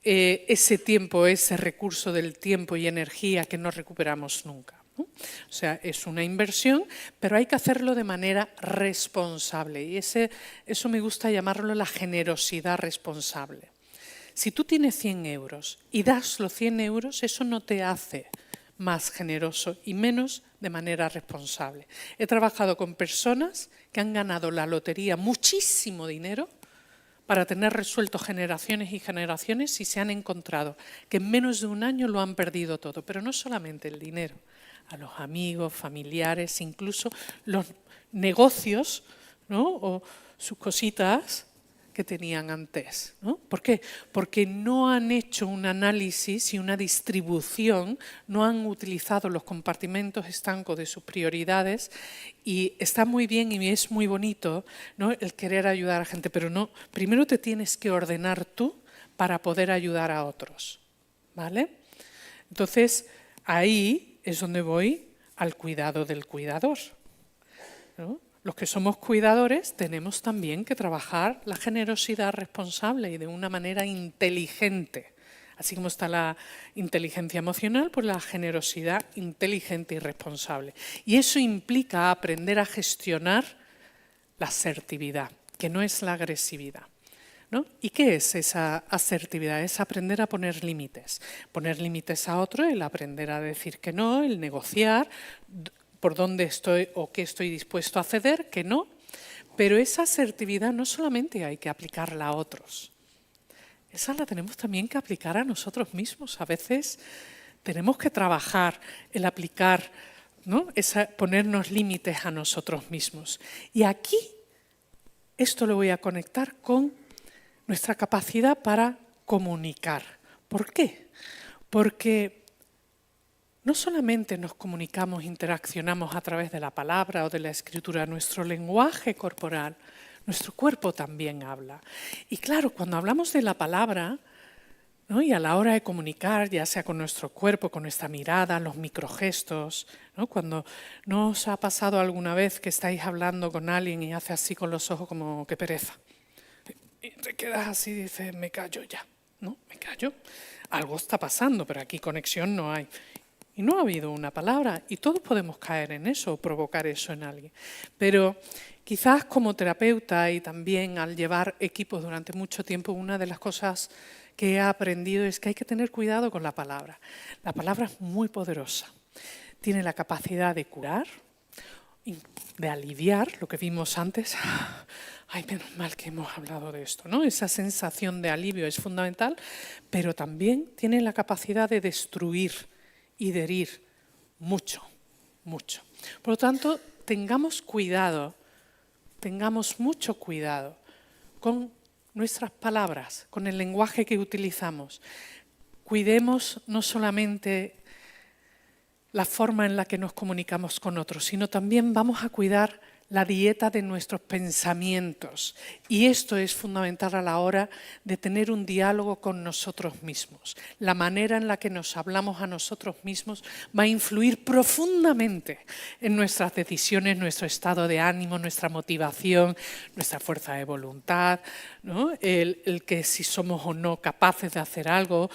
ese tiempo, ese recurso del tiempo y energía que no recuperamos nunca? O sea, es una inversión, pero hay que hacerlo de manera responsable. Y eso me gusta llamarlo la generosidad responsable. Si tú tienes 100 euros y das los 100 euros, eso no te hace más generoso y menos de manera responsable. He trabajado con personas que han ganado la lotería muchísimo dinero para tener resuelto generaciones y generaciones y se han encontrado que en menos de un año lo han perdido todo. Pero no solamente el dinero, a los amigos, familiares, incluso los negocios, ¿no?, o sus cositas que tenían antes, ¿no? ¿Por qué? Porque no han hecho un análisis y una distribución, no han utilizado los compartimentos estancos de sus prioridades y está muy bien y es muy bonito, ¿no?, el querer ayudar a gente, pero no, primero te tienes que ordenar tú para poder ayudar a otros, ¿vale? Entonces, ahí es donde voy al cuidado del cuidador, ¿no? Los que somos cuidadores tenemos también que trabajar la generosidad responsable y de una manera inteligente. Así como está la inteligencia emocional, pues la generosidad inteligente y responsable. Y eso implica aprender a gestionar la asertividad, que no es la agresividad, ¿no? ¿Y qué es esa asertividad? Es aprender a poner límites. Poner límites a otro, el aprender a decir que no, el negociar, por dónde estoy o qué estoy dispuesto a ceder, que no. Pero esa asertividad no solamente hay que aplicarla a otros. Esa la tenemos también que aplicar a nosotros mismos. A veces tenemos que trabajar el aplicar, ¿no?, ponernos límites a nosotros mismos. Y aquí esto lo voy a conectar con nuestra capacidad para comunicar. ¿Por qué? Porque no solamente nos comunicamos, interaccionamos a través de la palabra o de la escritura, nuestro lenguaje corporal, nuestro cuerpo también habla. Y claro, cuando hablamos de la palabra, ¿no?, y a la hora de comunicar, ya sea con nuestro cuerpo, con nuestra mirada, los microgestos, ¿no?, cuando no os ha pasado alguna vez que estáis hablando con alguien y hace así con los ojos como qué pereza. Y te quedas así y dices, me callo ya, ¿no? Me callo. Algo está pasando, pero aquí conexión no hay. Y no ha habido una palabra, y todos podemos caer en eso o provocar eso en alguien. Pero quizás como terapeuta y también al llevar equipos durante mucho tiempo, una de las cosas que he aprendido es que hay que tener cuidado con la palabra. La palabra es muy poderosa. Tiene la capacidad de curar, de aliviar, lo que vimos antes. Ay, menos mal que hemos hablado de esto, ¿no? Esa sensación de alivio es fundamental, pero también tiene la capacidad de destruir y de herir mucho, mucho. Por lo tanto, tengamos mucho cuidado con nuestras palabras, con el lenguaje que utilizamos. Cuidemos no solamente la forma en la que nos comunicamos con otros, sino también vamos a cuidar la dieta de nuestros pensamientos. Y esto es fundamental a la hora de tener un diálogo con nosotros mismos. La manera en la que nos hablamos a nosotros mismos va a influir profundamente en nuestras decisiones, nuestro estado de ánimo, nuestra motivación, nuestra fuerza de voluntad, ¿no? El que si somos o no capaces de hacer algo,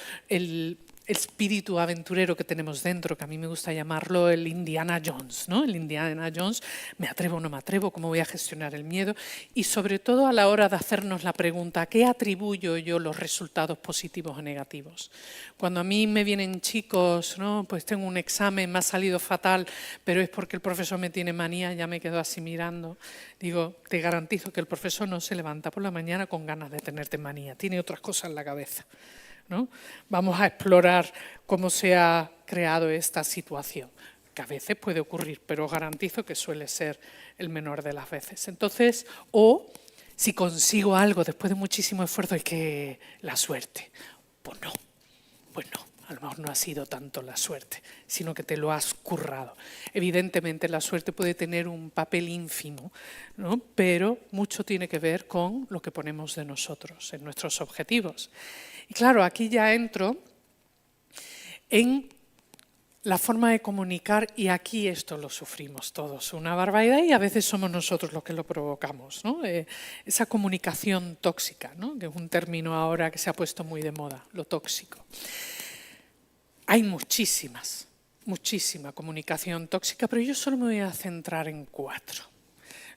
espíritu aventurero que tenemos dentro, que a mí me gusta llamarlo el Indiana Jones, ¿no? El Indiana Jones, me atrevo o no me atrevo, cómo voy a gestionar el miedo y sobre todo a la hora de hacernos la pregunta, ¿a qué atribuyo yo los resultados positivos o negativos? Cuando a mí me vienen chicos, ¿no? Pues tengo un examen, me ha salido fatal, pero es porque el profesor me tiene manía, ya me quedo así mirando. Digo, te garantizo que el profesor no se levanta por la mañana con ganas de tenerte manía, tiene otras cosas en la cabeza, ¿no? Vamos a explorar cómo se ha creado esta situación, que a veces puede ocurrir, pero garantizo que suele ser el menor de las veces. Entonces, o si consigo algo después de muchísimo esfuerzo, es que la suerte. Pues no, a lo mejor no ha sido tanto la suerte, sino que te lo has currado. Evidentemente la suerte puede tener un papel ínfimo, ¿no? Pero mucho tiene que ver con lo que ponemos de nosotros, en nuestros objetivos. Y claro, aquí ya entro en la forma de comunicar, y aquí esto lo sufrimos todos, una barbaridad, y a veces somos nosotros los que lo provocamos, ¿no? Esa comunicación tóxica, ¿no? Que es un término ahora que se ha puesto muy de moda, lo tóxico. Hay muchísima comunicación tóxica, pero yo solo me voy a centrar en 4.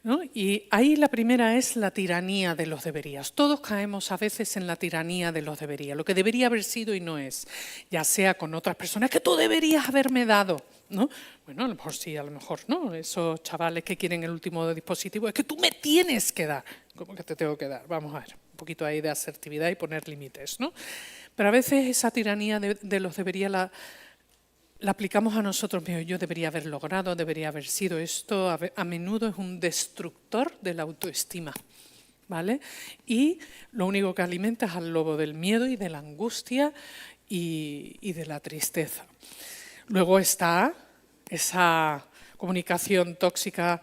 ¿No? Y ahí la primera es la tiranía de los deberías. Todos caemos a veces en la tiranía de los deberías, lo que debería haber sido y no es, ya sea con otras personas, que tú deberías haberme dado, ¿no? Bueno, a lo mejor sí, a lo mejor no. Esos chavales que quieren el último dispositivo, es que tú me tienes que dar. ¿Cómo que te tengo que dar? Vamos a ver, un poquito ahí de asertividad y poner límites, ¿no? Pero a veces esa tiranía de los deberías la aplicamos a nosotros mismos. Yo debería haber logrado, debería haber sido esto. A menudo es un destructor de la autoestima, ¿vale? Y lo único que alimenta es al lobo del miedo y de la angustia y de la tristeza. Luego está esa comunicación tóxica.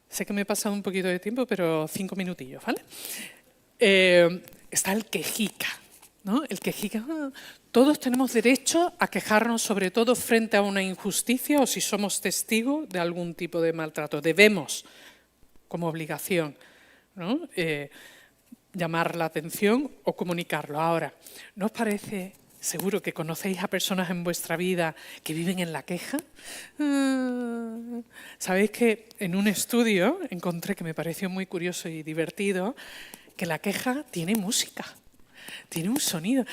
Sé que me he pasado un poquito de tiempo, pero 5 minutillos, ¿vale? Está el quejica, ¿no? El quejica. Todos tenemos derecho a quejarnos, sobre todo frente a una injusticia o si somos testigos de algún tipo de maltrato. Debemos, como obligación, ¿no? Llamar la atención o comunicarlo. Ahora, ¿no os parece, seguro que conocéis a personas en vuestra vida que viven en la queja? Sabéis que en un estudio encontré, que me pareció muy curioso y divertido, que la queja tiene música. Tiene un sonido.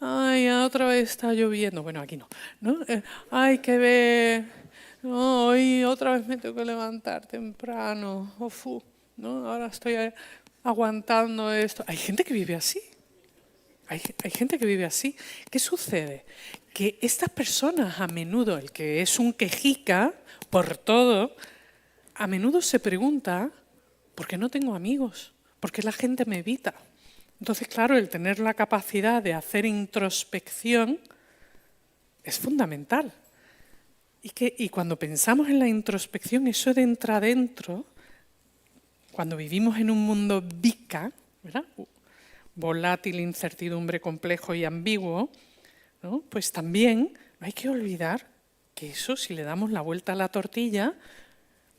Ay, otra vez está lloviendo. Bueno, aquí no. Ay, qué ver. Hoy otra vez me tengo que levantar temprano. ¿No? Ahora estoy aguantando esto. Hay gente que vive así. Hay gente que vive así. ¿Qué sucede? Que estas personas, a menudo, el que es un quejica por todo, a menudo se pregunta, ¿por qué no tengo amigos? ¿Por qué la gente me evita? Entonces, claro, el tener la capacidad de hacer introspección es fundamental. Y cuando pensamos en la introspección, eso de entrar adentro, cuando vivimos en un mundo VICA, ¿verdad? Volátil, incertidumbre, complejo y ambiguo, ¿no? Pues también no hay que olvidar que eso, si le damos la vuelta a la tortilla,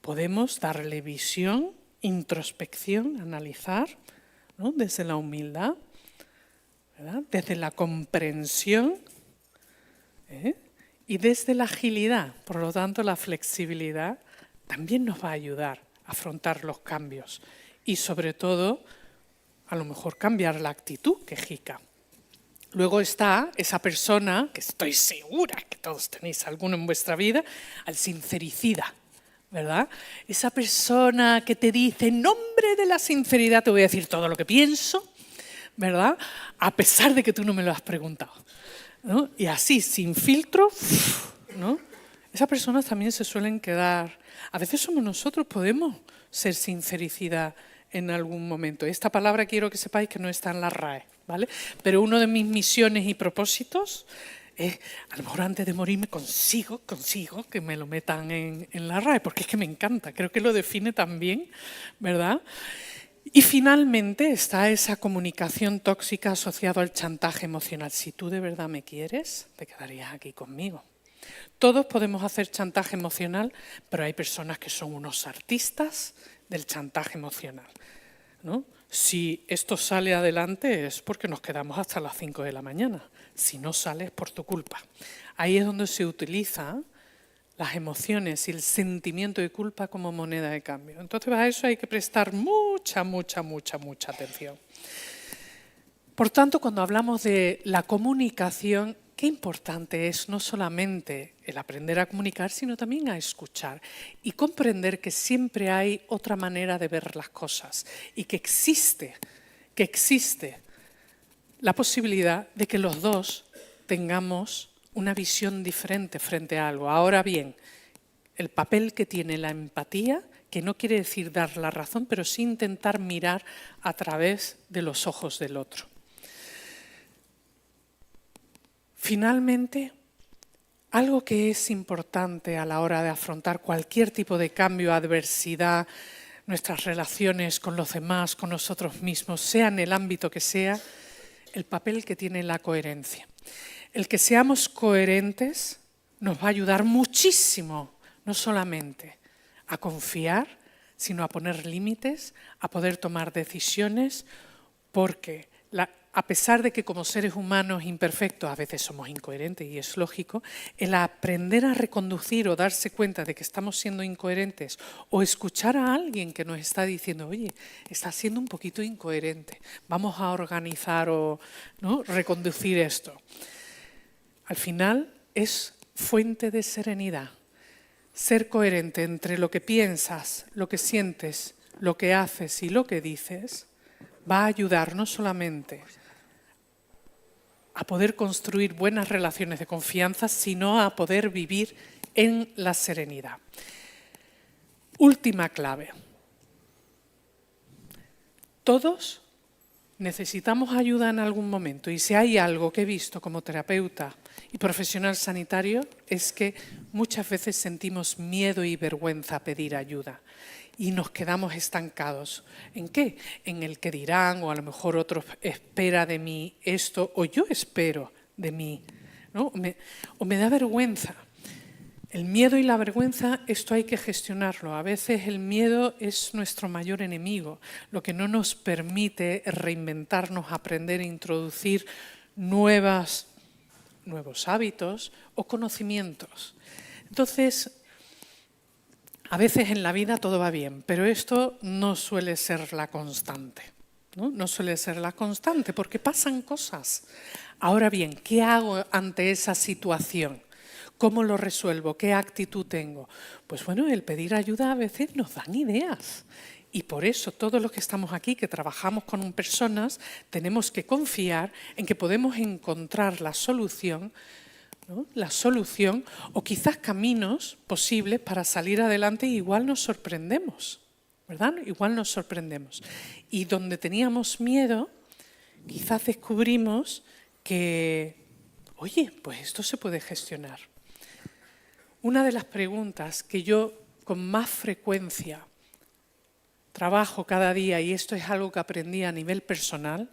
podemos darle visión, introspección, analizar, ¿no? Desde la humildad, ¿verdad? Desde la comprensión, y desde la agilidad. Por lo tanto, la flexibilidad también nos va a ayudar a afrontar los cambios y, sobre todo, a lo mejor cambiar la actitud quejica. Luego está esa persona, que estoy segura que todos tenéis alguno en vuestra vida, al sincericida, ¿verdad? Esa persona que te dice, en nombre de la sinceridad te voy a decir todo lo que pienso, ¿verdad? A pesar de que tú no me lo has preguntado, ¿no? Y así, sin filtro, ¿no? Esas personas también se suelen quedar. A veces somos nosotros, podemos ser sincericida en algún momento. Esta palabra quiero que sepáis que no está en la RAE, ¿vale? Pero uno de mis misiones y propósitos es, a lo mejor antes de morirme consigo que me lo metan en la RAE, porque es que me encanta, creo que lo define también, ¿verdad? Y finalmente está esa comunicación tóxica asociada al chantaje emocional. Si tú de verdad me quieres, te quedarías aquí conmigo. Todos podemos hacer chantaje emocional, pero hay personas que son unos artistas del chantaje emocional, ¿no? Si esto sale adelante es porque nos quedamos hasta las 5 de la mañana. Si no sale es por tu culpa. Ahí es donde se utilizan las emociones y el sentimiento de culpa como moneda de cambio. Entonces a eso hay que prestar mucha atención. Por tanto, cuando hablamos de la comunicación, qué importante es no solamente el aprender a comunicar, sino también a escuchar y comprender que siempre hay otra manera de ver las cosas y que existe la posibilidad de que los dos tengamos una visión diferente frente a algo. Ahora bien, el papel que tiene la empatía, que no quiere decir dar la razón, pero sí intentar mirar a través de los ojos del otro. Finalmente, algo que es importante a la hora de afrontar cualquier tipo de cambio, adversidad, nuestras relaciones con los demás, con nosotros mismos, sea en el ámbito que sea, el papel que tiene la coherencia. El que seamos coherentes nos va a ayudar muchísimo, no solamente a confiar, sino a poner límites, a poder tomar decisiones, porque a pesar de que como seres humanos imperfectos a veces somos incoherentes y es lógico, el aprender a reconducir o darse cuenta de que estamos siendo incoherentes o escuchar a alguien que nos está diciendo, oye, estás siendo un poquito incoherente, vamos a organizar o ¿no? reconducir esto. Al final es fuente de serenidad. Ser coherente entre lo que piensas, lo que sientes, lo que haces y lo que dices va a ayudar no solamente a poder construir buenas relaciones de confianza, sino a poder vivir en la serenidad. Última clave. Todos necesitamos ayuda en algún momento y si hay algo que he visto como terapeuta y profesional sanitario es que muchas veces sentimos miedo y vergüenza a pedir ayuda y nos quedamos estancados. ¿En qué? En el que dirán o a lo mejor otro espera de mí esto o yo espero de mí, ¿no? o me da vergüenza. El miedo y la vergüenza, esto hay que gestionarlo. A veces el miedo es nuestro mayor enemigo, lo que no nos permite reinventarnos, aprender e introducir nuevos hábitos o conocimientos. Entonces, a veces en la vida todo va bien, pero esto no suele ser la constante. No suele ser la constante porque pasan cosas. Ahora bien, ¿qué hago ante esa situación? ¿Cómo lo resuelvo? ¿Qué actitud tengo? Pues bueno, el pedir ayuda a veces nos dan ideas. Y por eso todos los que estamos aquí, que trabajamos con personas, tenemos que confiar en que podemos encontrar la solución, ¿no? La solución o quizás caminos posibles para salir adelante y igual nos sorprendemos, ¿verdad? Igual nos sorprendemos. Y donde teníamos miedo, quizás descubrimos que, oye, pues esto se puede gestionar. Una de las preguntas que yo con más frecuencia trabajo cada día, y esto es algo que aprendí a nivel personal,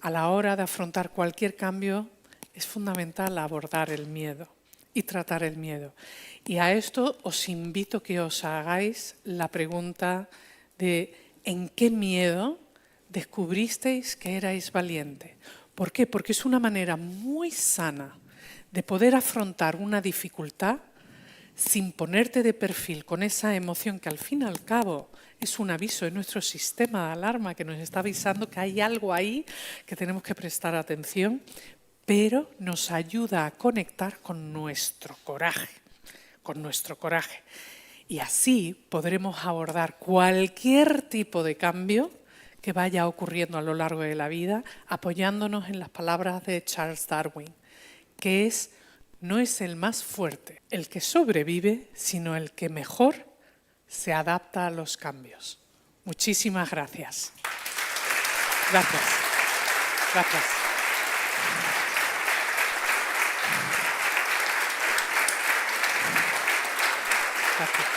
a la hora de afrontar cualquier cambio, es fundamental abordar el miedo y tratar el miedo. Y a esto os invito que os hagáis la pregunta de ¿en qué miedo descubristeis que erais valiente? ¿Por qué? Porque es una manera muy sana de poder afrontar una dificultad sin ponerte de perfil con esa emoción que al fin y al cabo es un aviso de nuestro sistema de alarma que nos está avisando que hay algo ahí que tenemos que prestar atención, pero nos ayuda a conectar con nuestro coraje, Y así podremos abordar cualquier tipo de cambio que vaya ocurriendo a lo largo de la vida, apoyándonos en las palabras de Charles Darwin, que es: no es el más fuerte el que sobrevive, sino el que mejor se adapta a los cambios. Muchísimas gracias. Gracias. Gracias. Gracias.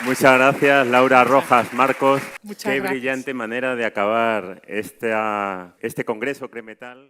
Muchas gracias, Laura Rojas Marcos. Muchas Qué gracias. brillante manera de acabar este congreso Cremetal.